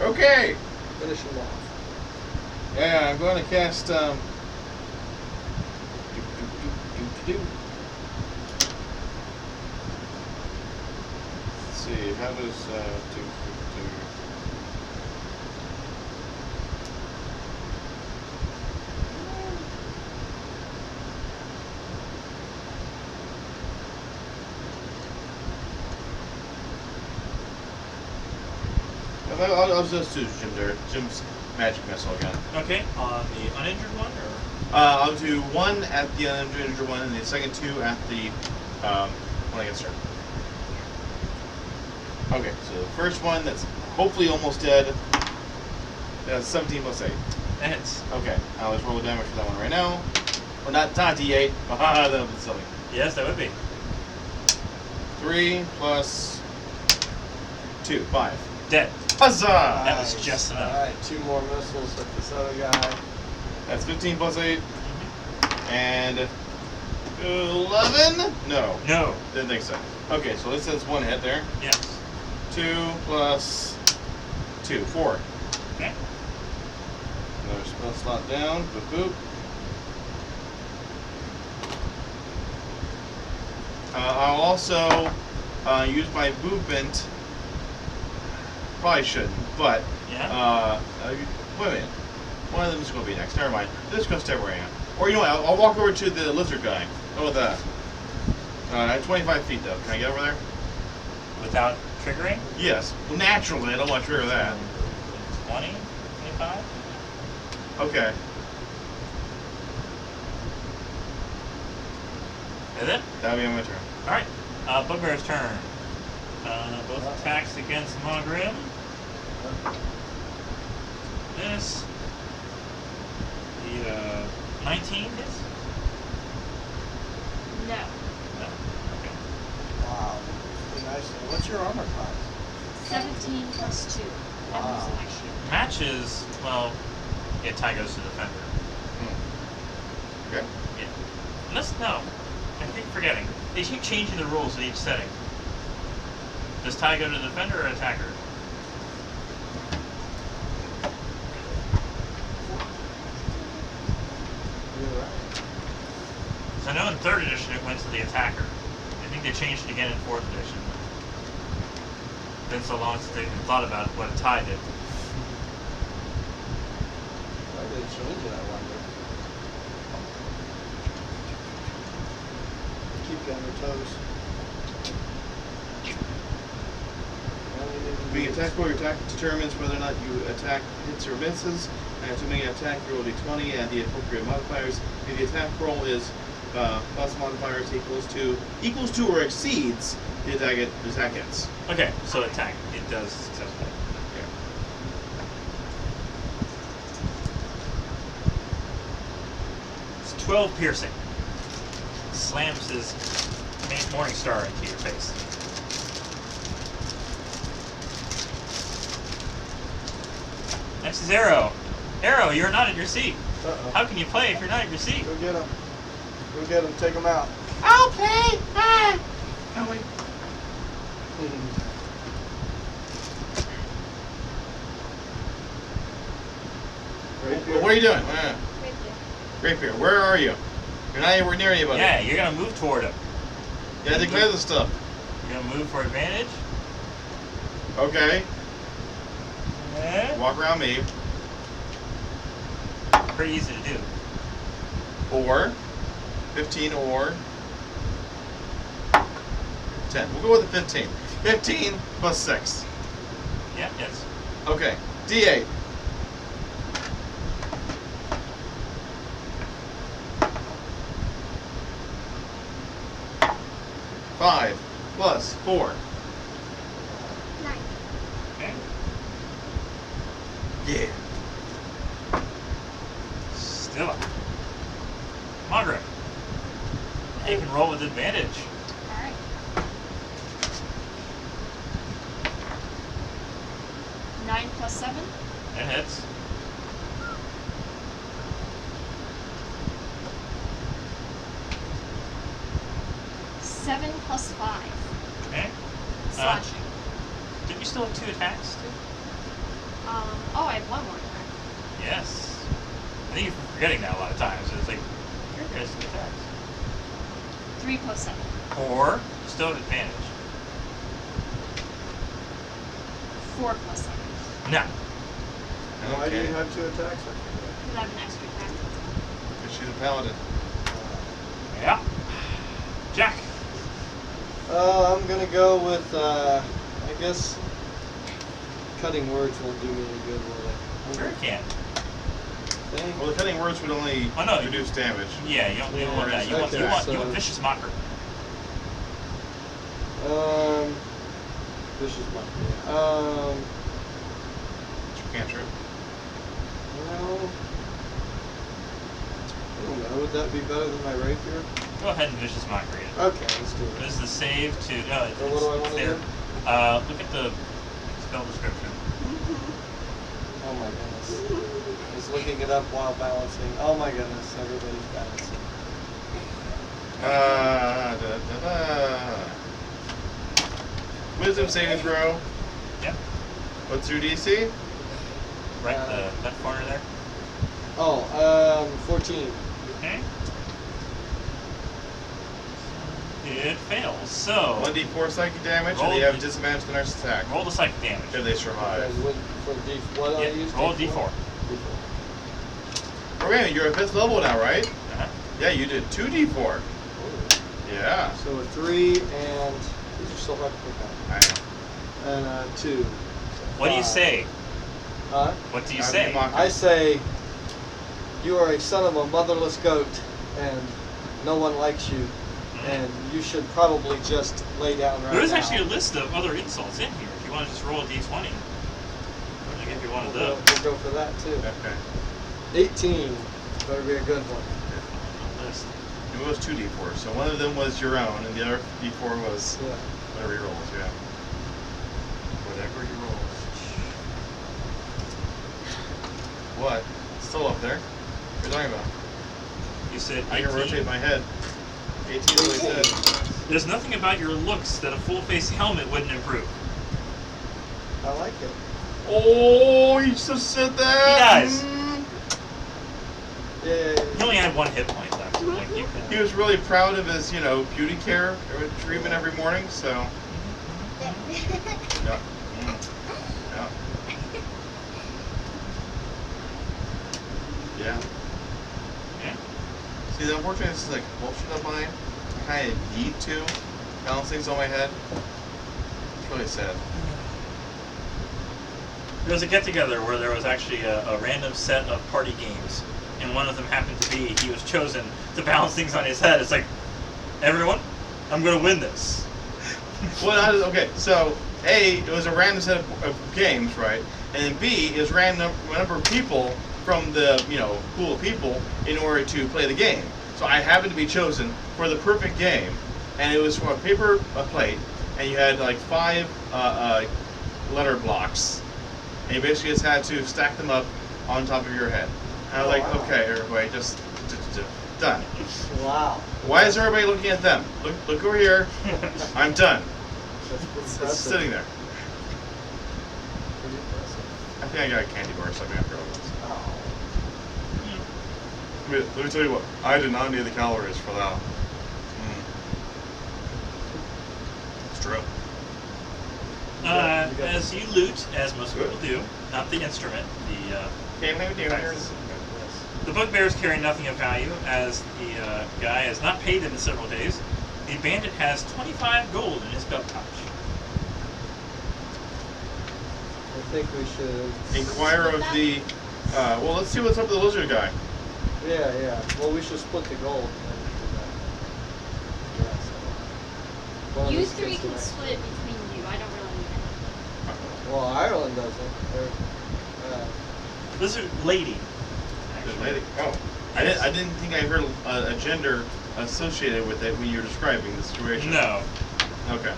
Okay. Finish him off. Yeah, I'm going to cast. Let's see. How does do? I'll just do Jim's magic missile again. Okay, on the uninjured one, or? I'll do 1 at the uninjured one, and the second 2 at the one against her. Okay, so the first one that's hopefully almost dead. That's 17 plus 8. That hits. Okay, I'll just roll the damage for that one right now. Or not D8. Haha, that would be silly. Yes, that would be. 3 plus 2, 5. Dead. Huzzah! That was just enough. Alright, 2 more missiles with this other guy. That's 15 plus 8. And 11? No. No. Didn't think so. Okay, so this says 1 hit there. Yes. 2 plus 2, 4. Okay. Another spell slot down. Boop boop. I'll also use my movement. Probably shouldn't, but Yeah. wait a minute. One of them is going to be next. Never mind. This goes to where I am. Or you know what? I'll walk over to the lizard guy. How about that? At 25 feet though. Can I get over there? Without triggering? Yes. Well, naturally, I don't want to trigger that. 20? 25? Okay. Is it? That'll be my turn. Alright. Bugbear's turn. Both attacks against Monogrim. This. The 19 hits? No. No. Okay. Wow. Pretty nice. What's your armor class? 17 plus 2. I'm Wow. using my shield. Matches, well, yeah, tie goes to Defender. Okay. Yeah. Unless, no. I keep forgetting. They keep changing the rules in each setting. Does tie go to Defender or Attacker? You're right. So I know in 3rd edition it went to the Attacker. I think they changed it again in 4th edition. Been so long since they even thought about what a tie did. Why did they change it, I wonder? Keep you on your toes. Being attack roll, your attack determines whether or not you attack hits or misses. And to make an attack, you roll d20 and the appropriate modifiers. If the attack roll is plus modifiers equals to or exceeds the attack hits. Okay, so attack. It does successfully. Yeah. It's 12 piercing. Slams his Morning Star into your face. Next is Arrow. Arrow, you're not in your seat. Uh-oh. How can you play if you're not in your seat? Go get him. Go get him. Take him out. I'll play! Ah! Oh, wait. Rapier. What are you doing? Right there. Rapier, where are you? You're not anywhere near anybody. Yeah, you're gonna move toward him. Yeah, declare the stuff. You're gonna move for advantage. Okay. Eh? Walk around me. Pretty easy to do. Or 15 or 10. We'll go with the 15. 15 plus 6. Yeah, yes. Okay. D8. Five plus 4. 9. Okay. Yeah. Still up. Margaret. You can roll with advantage. Alright. Nine plus 7. That hits. 7 plus 5. Okay. Slashing. Did you still have 2 attacks too? Oh, I have 1 more attack. Yes. I think you're forgetting that a lot of times. It's like, here are 2 attacks. 3 plus 7. Or, you still have advantage. 4 plus 7. No. Why do Okay. you have 2 attacks? Because I have an extra attack. Because she's a paladin. Yeah. Jack. I'm gonna go with, I guess, cutting words won't do me any good, will it? Sure can. Think? Well, the cutting words would only Oh, no. reduce damage. Yeah, you don't want that. You want, Okay, you want so- vicious mockery. Vicious monkey. Cantrip. Well, I don't know. Would that be better than my rapier? Go ahead and vicious mockery it. Okay, let's do This it. is the save to. No, it's, So what do I wanna there. do? Look at the spell description. Oh my goodness. He's looking it up while balancing. Oh my goodness, everybody's balancing. Wisdom saving throw. Yep. What's your DC? Right in the left corner there. Oh, 14. Okay. It fails. So 1d4 psychic damage, Roll and they have the- disadvantage to the next attack roll the psychic damage. if they survive. Okay, for D, what do I Yeah, use? roll a D4? D4. Oh, wait a minute, you're at 5th level now, right? Uh-huh. Yeah, you did 2d4. Ooh. Yeah. So a 3 and these are so hard to pick I know. up. And 2. What do you 5. say? Huh? What do you I'm say? mocking. I say, you are a son of a motherless goat, and no one likes you, and you should probably just lay down right There's now. actually a list of other insults in here. If you want to just roll a d20, I'm gonna give you one of We'll those. go, we'll go for that too. Okay. 18. Better be a good one. On the list. It was 2d4, so one of them was your own, and the other d4 was Yeah. whatever you rolls, yeah. Whatever you rolls. What? It's still up there. What are you talking about? You said I can 18. rotate my head. 18 is what I said. There's nothing about your looks that a full face helmet wouldn't improve. I like it. Oh, he just said that! He does. Yeah. He only had 1 hit point left. Like you He could. was really proud of his, beauty care treatment every morning, so. Yeah. Yeah. Yeah. Yeah. See, the unfortunate this is like bullshit of mine. I kind of need to balance things on my head. It's really sad. There was a get-together where there was actually a random set of party games, and one of them happened to be he was chosen to balance things on his head. It's like, everyone, I'm going to win this. Well, okay, so A, it was a random set of games, right? And then B, it was random number of people from the, pool of people in order to play the game. So I happened to be chosen for the perfect game, and it was from a paper plate, and you had like 5 letter blocks, and you basically just had to stack them up on top of your head. And I was like, wow. okay, everybody, just done. Wow. Why is everybody looking at them? Look over here. I'm done. That's It's impressive. sitting there. Pretty impressive. I think I got a candy bar or something after all this. Oh. Let me tell you what, I did not need the calories for that. It's true. As you loot, as most people do, not the instrument, the bugbear is carrying nothing of value, as the guy has not paid in several days. The bandit has 25 gold in his belt pouch. I think we should. Inquire of the, well, let's see what's up with the lizard guy. Yeah. Well, we should split the gold. And then do that. Yeah, so. One of You us 3 gets the can next. split it between you. I don't really need it. Well, Ireland doesn't. Lizard lady. Good lady. Oh, I didn't think I heard a gender associated with it when you were describing the situation. No. Okay.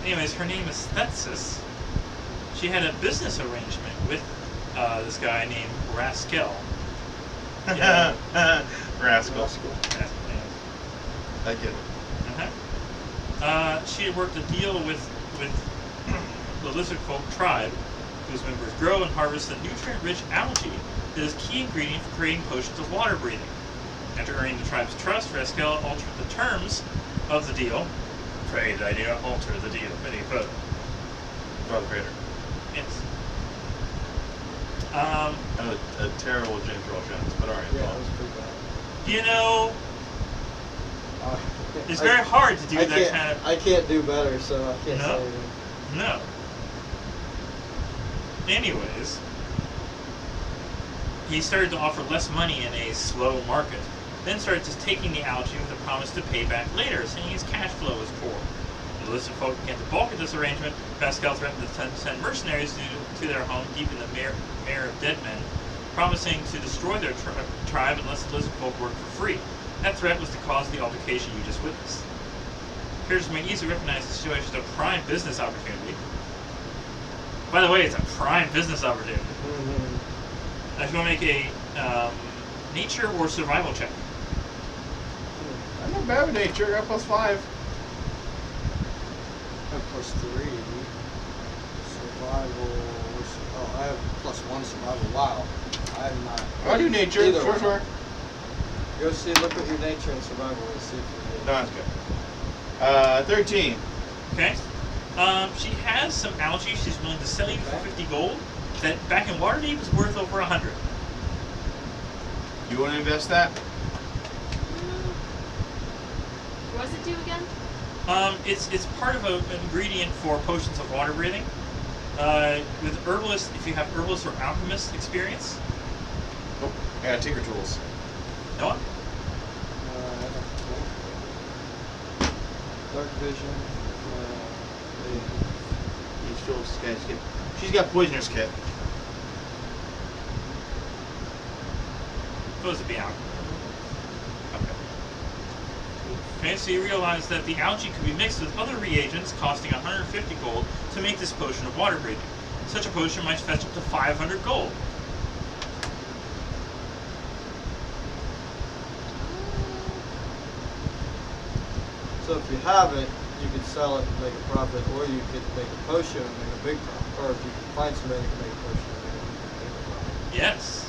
Anyways, her name is Thetsis. She had a business arrangement with this guy named Rascal. Yeah. Rascal. Rascal. I get it. She had worked a deal with the lizard folk tribe, whose members grow and harvest the nutrient-rich algae that is key ingredient for creating potions of water breathing. After earning the tribe's trust, Rascal altered the terms of the deal. Pray that I do not alter the deal any further. Darth Vader. Yes. And a terrible James Earl Jones, but alright. Yeah, that was pretty bad. You know, Uh, it's very hard to do I that can't, kind of. I can't do better, so I can't No. say anything. No. Anyways, he started to offer less money in a slow market, then started just taking the algae with a promise to pay back later, saying his cash flow was poor. When the lizard folk began to balk at this arrangement, Pascal threatened to send mercenaries to their home deep in the mare of dead men, promising to destroy their tribe unless the lizard folk worked for free. That threat was the cause of the altercation you just witnessed. Appears to me easily recognize the situation as a prime business opportunity. By the way, it's a prime business opportunity. Mm-hmm. If you want to make a nature or survival check. I'm not bad with nature. I got +5. I have +3. Survival. Oh, I have +1 survival. Wow. I have not. I'll do nature. Either Sure, one. sure. Go see, look at your nature and survival and see if you No, that's good. 13. Okay. She has some algae she's willing to sell you for 50 gold. That back in Waterdeep is worth over 100. You want to invest that? What does it do again? It's part of an ingredient for potions of water breathing. With herbalist, if you have herbalist or alchemist experience. Oh, I got tinker tools. Noah? Dark vision. She's got poisoner's kit. Supposed to be alchemy. Okay, so you realize that the algae could be mixed with other reagents costing 150 gold to make this potion of water breathing. Such a potion might fetch up to 500 gold. So if you have it, you could sell it and make a profit, or you could make a potion and make a big profit. Or if you can find somebody who can make a potion and make a big profit. Yes.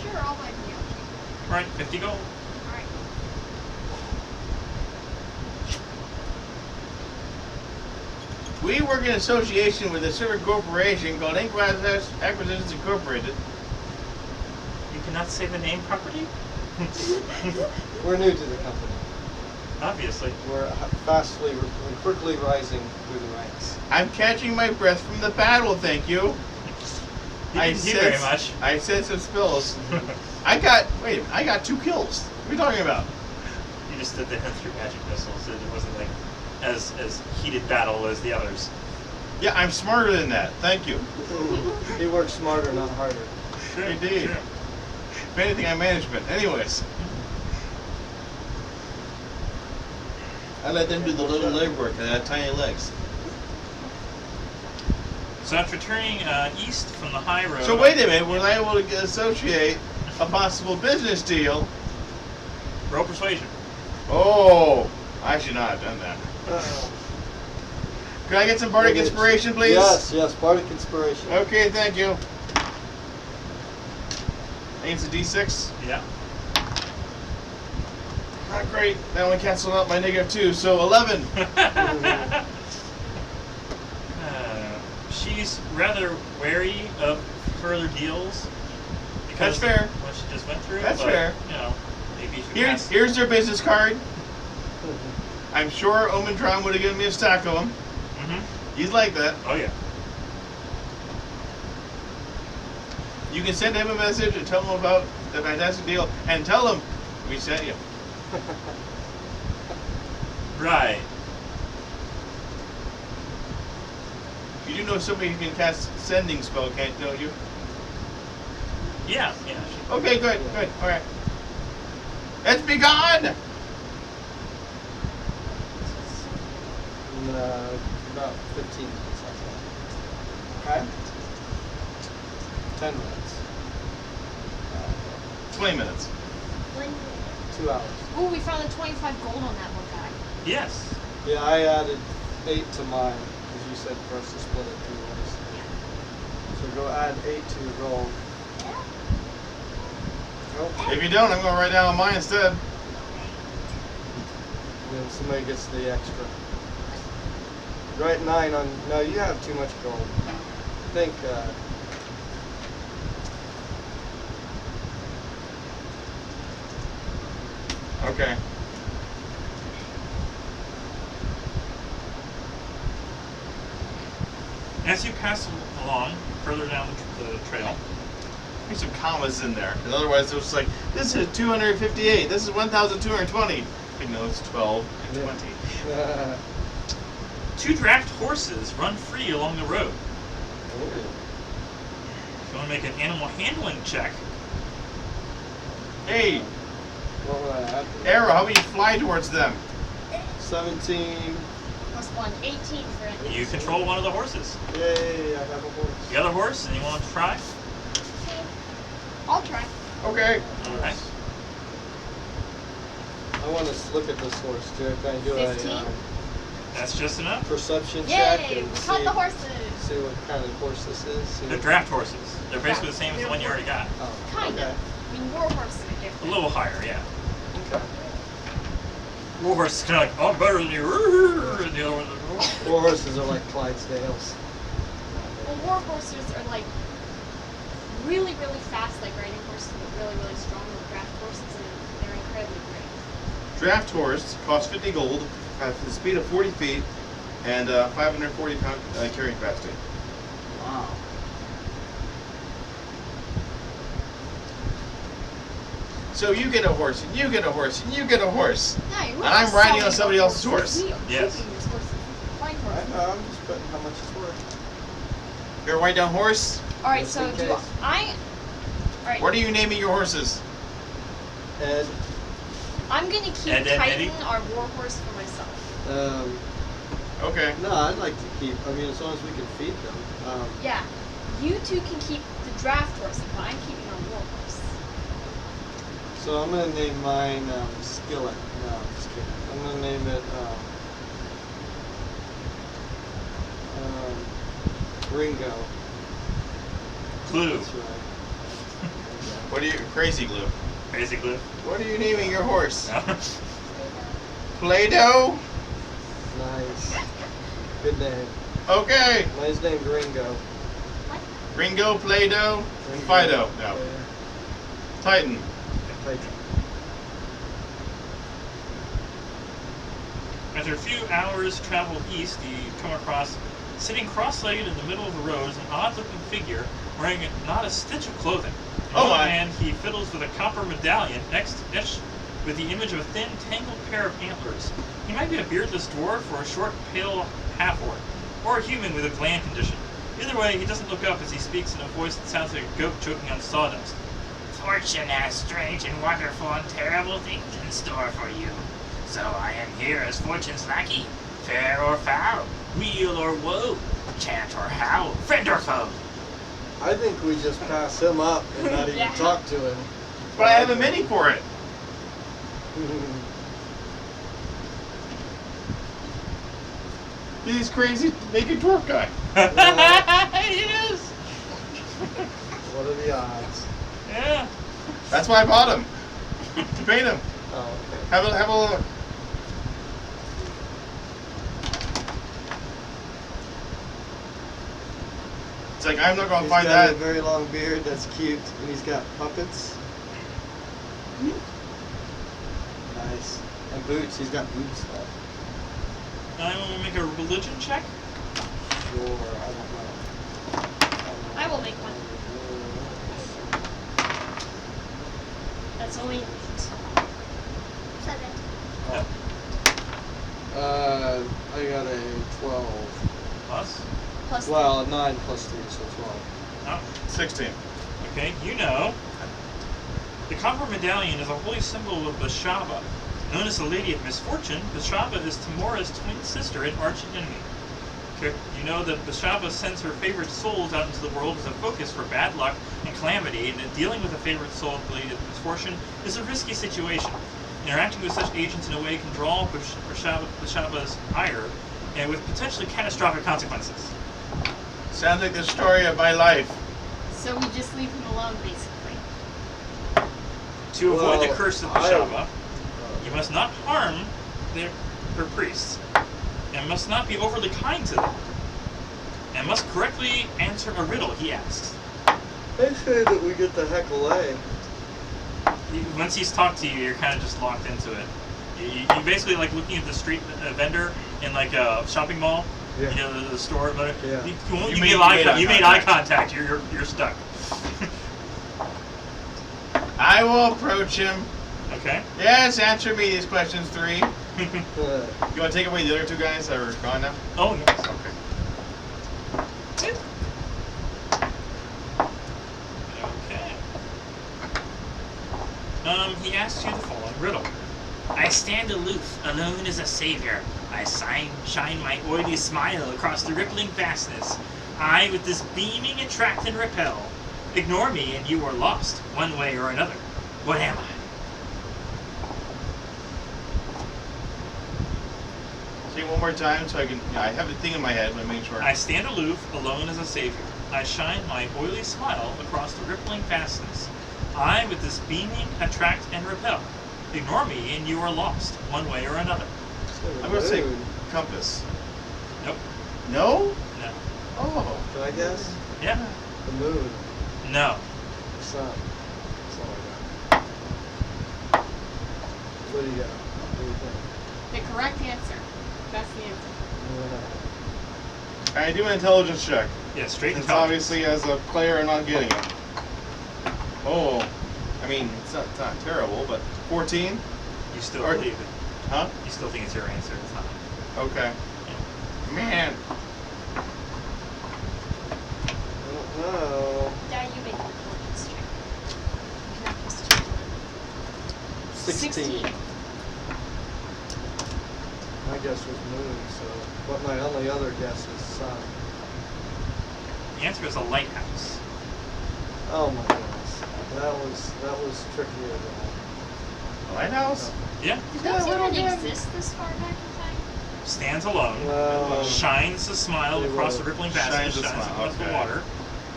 Sure, I'll buy the algae. Right, 50 gold. Alright. We work in association with a certain corporation called Acquisitions Incorporated. You cannot say the name properly? We're new to the company. Obviously. We're quickly rising through the ranks. I'm catching my breath from the battle, thank you. You didn't do very much. I said some spills. I got 2 kills. What are you talking about? You just did the hit through magic missiles. It wasn't like as heated battle as the others. Yeah, I'm smarter than that. Thank you. He works smarter, not harder. Sure, Indeed. sure. If anything, I'm management. Anyways. I let them do the little leg work and I had tiny legs. So after turning east from the high road... So wait a minute, was I able to associate a possible business deal? Roll persuasion. Oh, I should not have done that. Can I get some bardic inspiration, please? Yes, bardic inspiration. Okay, thank you. I think it's a D6. Yeah. Not great. That only canceled out my -2, so 11. She's rather wary of further deals. Because That's fair. of what she just went through. That's but, fair. You know, maybe she could ask. Here's their business card. I'm sure Omendron would have given me a stack of them. Mm-hmm. He's like that. Oh, yeah. You can send him a message and tell him about the fantastic deal, and tell him we sent you. Right. You do know somebody who can cast sending spell, don't you? Yeah. Okay, good. All right. Let's be gone. In about 15 minutes, I think. Okay. 10 minutes. 20 minutes. 1 minute. 2 hours. Ooh, we found the 25 gold on that one guy. Yes. Yeah, I added 8 to mine, because you said for us to split it 2 ways. So go add 8 to your gold. Nope. If you don't, I'm going to write down on mine instead. And then somebody gets the extra. Write 9 on. No, you have too much gold. I think. Okay. As you pass along further down the trail, There's some commas in there. Because otherwise, it's like, this is 258. This is 1,220. Like, no, it's 12 and 20. 2 draft horses run free along the road. If you want to make an animal handling check, Hey, What would I add? Arrow, how about you fly towards them? 17. +1, 18 for it. you control one of the horses. Yay! I have a horse. The other horse, anyone want to try? Okay. I'll try. Okay. Alright. I want to look at this horse too. Can I do 15? a That's just enough. perception check Yay! and We see, caught the horses. see what kind of horse this is? See They're what- draft horses. They're basically the same as the one you already got. Oh, Kind okay. of. I mean, war horses are A different. little higher, yeah. Okay. War horse is kind of like, oh, I'm better than you. And the other one's like, oh. War horses are like Clydesdales. Well, war horses are like really, really fast, like riding horses, but really, really strong with draft horses, and they're incredibly great. Draft horse costs 50 gold, has the speed of 40 feet, and 540 pound carrying capacity. Wow. So you get a horse, and you get a horse, and you get a horse. Yeah, you're And I'm really riding on selling somebody the else's horses. horse. We are Yes. keeping these horses. Fine horses. I'm just putting how much it's worth. You're gonna write down horse? All right, Just so in do case. I? All right. What are you naming your horses? Ed, I'm gonna keep Ed, Ed, Titan, Eddie? our war horse, for myself. Okay. no, I'd like to keep. I mean, as long as we can feed them. Yeah, you two can keep the draft horse, but I'm keeping our war horse. So I'm gonna name mine Skillet. No, I'm just kidding. I'm gonna name it Ringo. Glue. That's right. What are you, Crazy Glue? Crazy glue. What are you naming your horse? No? Play-Doh? Nice. Good name. Okay. Mine's named Ringo. Ringo, Play-Doh, Ringo. Fido. No. Yeah. Titan. Titan. After a few hours travel east, you come across, sitting cross-legged in the middle of the road, is an odd-looking figure wearing not a stitch of clothing. In Oh one my. hand, he fiddles with a copper medallion etched with the image of a thin, tangled pair of antlers. He might be a beardless dwarf or a short, pale half-orc, or a human with a gland condition. Either way, he doesn't look up as he speaks in a voice that sounds like a goat choking on sawdust. Fortune has strange and wonderful and terrible things in store for you. So I am here as Fortune's lackey, fair or foul, weal or woe, chant or howl, friend or foe. I think we just pass him up and not even Yeah. talk to him. But I have a mini for it. He's crazy naked dwarf guy. He is! What are the odds? Yeah. That's why I bought him. To paint him. Oh, okay. Have a look. It's like, I'm not going to He's find got that. a very long beard. That's cute, and he's got puppets. Nice. And boots. He's got boots. Now I want to make a religion check. Sure. I don't know. I will make one. That's only 8. 7. I got a 12. Plus. Plus Well, 9 plus 3, so 12. Oh, 16. okay, you know. The copper medallion is a holy symbol of Bashaba. Known as the Lady of Misfortune, Bashaba is Tamora's twin sister and arch enemy. Okay, you know that Bashaba sends her favorite souls out into the world as a focus for bad luck and calamity, and that dealing with a favorite soul of the Lady of Misfortune is a risky situation. Interacting with such agents in a way can draw Bashaba's ire, and with potentially catastrophic consequences. Sounds like the story of my life. So we just leave him alone, basically. To avoid the curse of Bashaba, I- you must not harm her priests, and must not be overly kind to them, and must correctly answer a riddle he asks. They say that we get the heck away. Once he's talked to you, you're kind of just locked into it. You basically like looking at the street vendor in like a shopping mall. Yeah. You know the store. But Yeah. you made eye contact. You're stuck. I will approach him. Okay. Yes, answer me these questions 3. Uh, You want to take away the other 2 guys that are gone now? Oh yes. Okay. Okay. He asks you the following riddle. I stand aloof, alone as a savior. I shine my oily smile across the rippling vastness. I, with this beaming, attract and repel. Ignore me, and you are lost, one way or another. What am I? Say it one more time so I can. Yeah, I have a thing in my head, but make sure. I stand aloof, alone as a savior. I shine my oily smile across the rippling vastness. I, with this beaming, attract and repel. Ignore me, and you are lost, one way or another. I'm gonna say moon. compass. Nope. No? No. Oh. Can I guess? Yeah. The moon. No. The sun. That's all I got. What do you got? What do you think? The correct answer. That's the answer. I do an intelligence check. Yeah, straight Since intelligence. obviously as a player I'm not getting it. Oh. I mean, it's not terrible, but 14? You still Or- believe it. Huh? You still think it's your answer. It's not. Okay. Man. I don't know. Yeah, you make the intelligence check. You can have plus 2. 16. My guess was moon, so. But my only other guess is sun. The answer is a lighthouse. Oh my goodness. That was trickier than The lighthouse? Yeah. Did Yeah, those what even am I- exist this far back in time? Stands alone. Well, Shines a smile They across were. the rippling vastness. Shines a Shines smile, across the okay. water.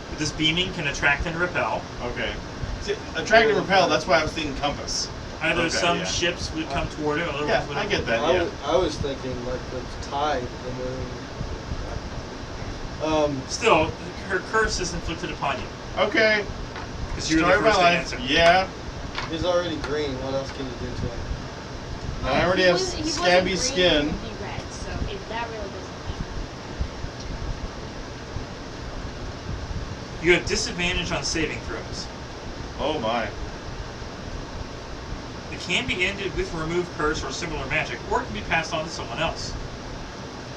With this beaming can attract and repel. Okay. See, attract and repel, that's why I was thinking compass. Either Okay, some yeah. ships would come toward it, other Yeah, ones would. I get that. I was thinking like the tide, the moon. Still, her curse is inflicted upon you Okay. because you're Story the of my first to life. answer. Yeah. He's already green. What else can you do to him? And I already have He wasn't scabby green, skin. He would be red, so that really doesn't matter. You have disadvantage on saving throws. Oh my. It can be ended with remove curse or similar magic, or it can be passed on to someone else.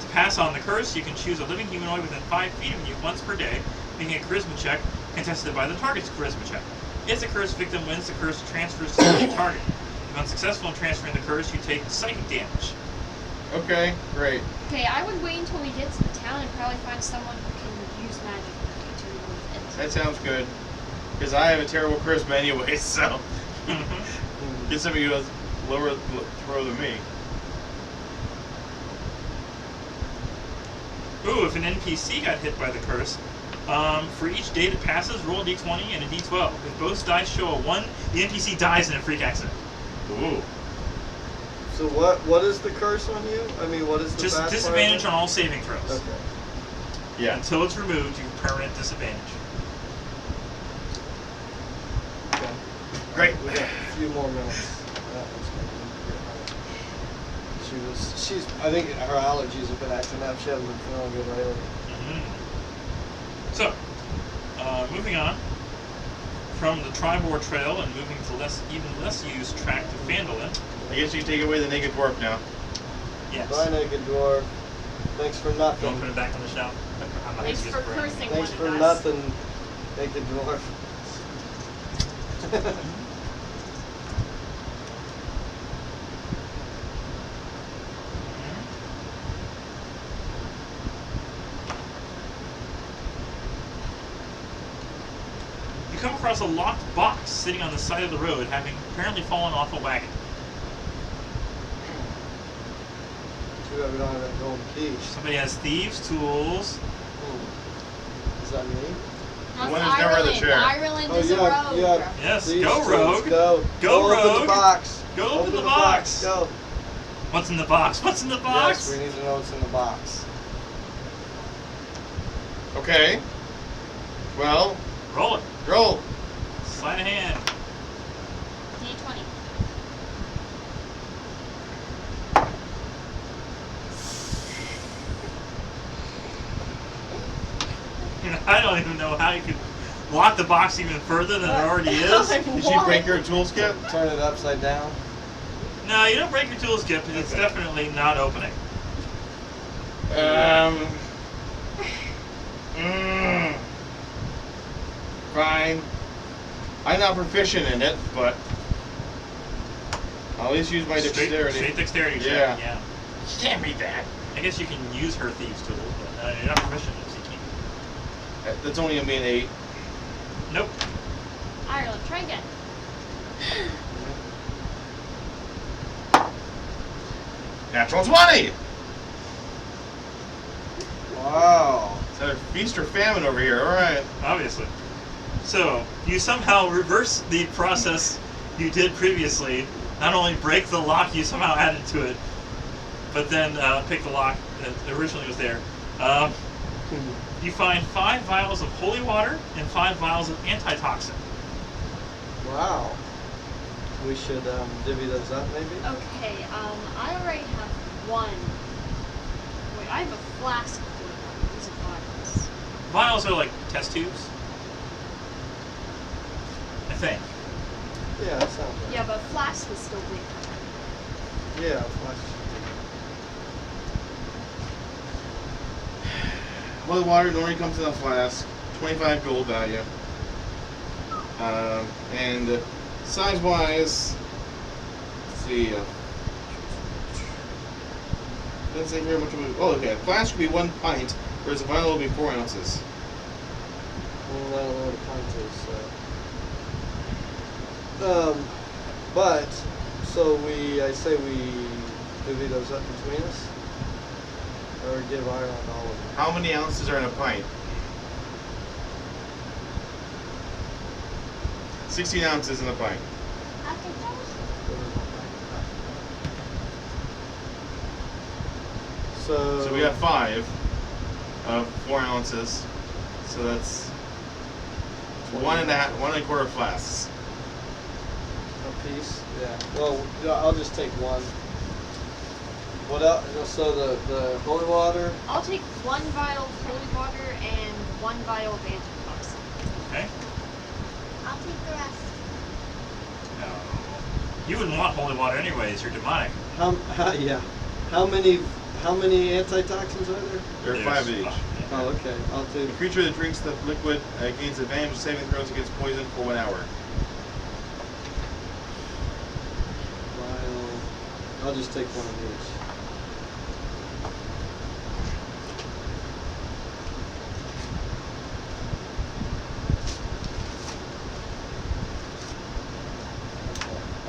To pass on the curse, you can choose a living humanoid within 5 feet of you once per day, making a charisma check contested by the target's charisma check. If the curse victim wins, the curse transfers to the target. If unsuccessful in transferring the curse, you take psychic damage. Okay, great. Okay, I would wait until we get to the town and probably find someone who can use magic to remove it. That sounds good. Because I have a terrible charisma anyway, so get somebody who has lower throw than me. Ooh, if an NPC got hit by the curse, for each day that passes, roll a d20 and a d12. If both dice show a 1, the NPC dies in a freak accident. Ooh. So what is the curse on you? I mean, what is the Just bad part of disadvantage it? on all saving throws. Okay. Yeah. Until it's removed, you have permanent disadvantage. Okay. Great. We got a few more minutes. That was gonna be she's. I think her allergies have been acting up. She hasn't been feeling good lately. So, moving on from the Tribor Trail and moving to even less used track to Phandalin. I guess you take away the naked dwarf now. Yes. Bye, naked dwarf. Thanks for nothing. Don't put it back on the shelf. I'm not Thanks used for to it. cursing Thanks one for of us. nothing, naked dwarf. You come across a locked box sitting on the side of the road, having apparently fallen off a wagon. Too bad we don't have that golden key. Somebody has thieves' tools. Is that me? That's one who's never in the Ireland. chair. Ireland Oh, is a rogue. yeah. Yes, These go tools, rogue. Go. Go Open rogue. the box. Go open the box. Go. What's in the box? What's in the box? Yes, we need to know what's in the box. Okay. Well, Roll it. roll. Sleight of hand. D20. I don't even know how you could lock the box even further than it already is. Did you break your tools kit? Turn it upside down. No, you don't break your tools kit, but it's Okay. definitely not opening. Fine. I'm not proficient in it, but I'll at least use my dexterity. Straight dexterity check. Yeah. Yeah. You can't read that. I guess you can use her thieves' tools, but you're not proficient in it, so you can't. That's only gonna be an 8. Nope. Ireland, try again. Natural 20! Wow. It's either feast or famine over here, alright. Obviously. So, you somehow reverse the process you did previously. Not only break the lock you somehow added to it, but then pick the lock that originally was there. You find 5 vials of holy water and 5 vials of antitoxin. Wow. We should divvy those up, maybe? Okay, I already have one. Wait, I have a flask full of these are vials. Vials are like test tubes, I think. Yeah, that sounds right. Yeah, but flask is still bigger. Yeah, flash. Holy water normally comes in a flask, 25 gold value. And size-wise, let's see. Doesn't say here much of a. Oh, okay. A flask would be 1 pint, whereas a vial will be 4 ounces. Well, I don't know what a pint is, so. But, so I say we divvy those up between us? Or give Ireland all of them? How many ounces are in a pint? 16 ounces in a pint. I can tell you. So we got 5 of 4 ounces. So that's 1.25 flasks. A piece? Yeah. Well, I'll just take one. What else? So the holy water? I'll take 1 vial of holy water and 1 vial of antitoxin. Okay? I'll take the rest. No. You wouldn't want holy water anyways, you're demonic. Yeah. How many antitoxins are there? There are 5 of each. Oh, okay. I'll The take. creature that drinks the liquid gains advantage of saving throws against poison for 1 hour. I'll just take one of each.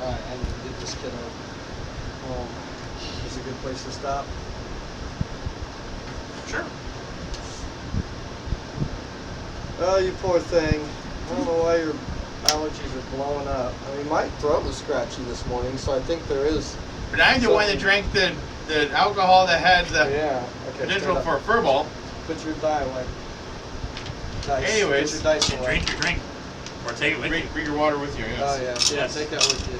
Alright, I need to get this kid home. Is a good place to stop? Sure. Oh, you poor thing. I don't know why your allergies are blowing up. I mean, my throat was scratchy this morning, so I think there is. But I'm the one that drank the alcohol that had the Yeah. Okay. potential stand for a up. furball. Put your die away. Dice. Anyways. Put your dice And away. drink your drink. Or take it with you. Bring your water with you, yes. Oh yeah. Yeah. Yes. Take that with you.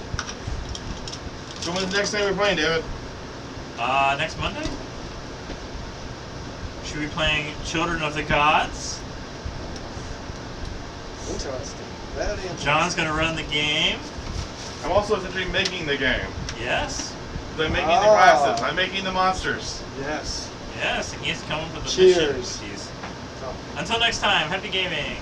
So when's the next time we're playing, David? Next Monday? Should we be playing Children of the Gods? Interesting. Very interesting. John's gonna run the game. I'm also essentially making the game. Yes. I'm making the Ah. classes. I'm making the monsters. Yes. Yes, and he's coming for the Cheers. mission. Jeez. Oh. Until next time, happy gaming.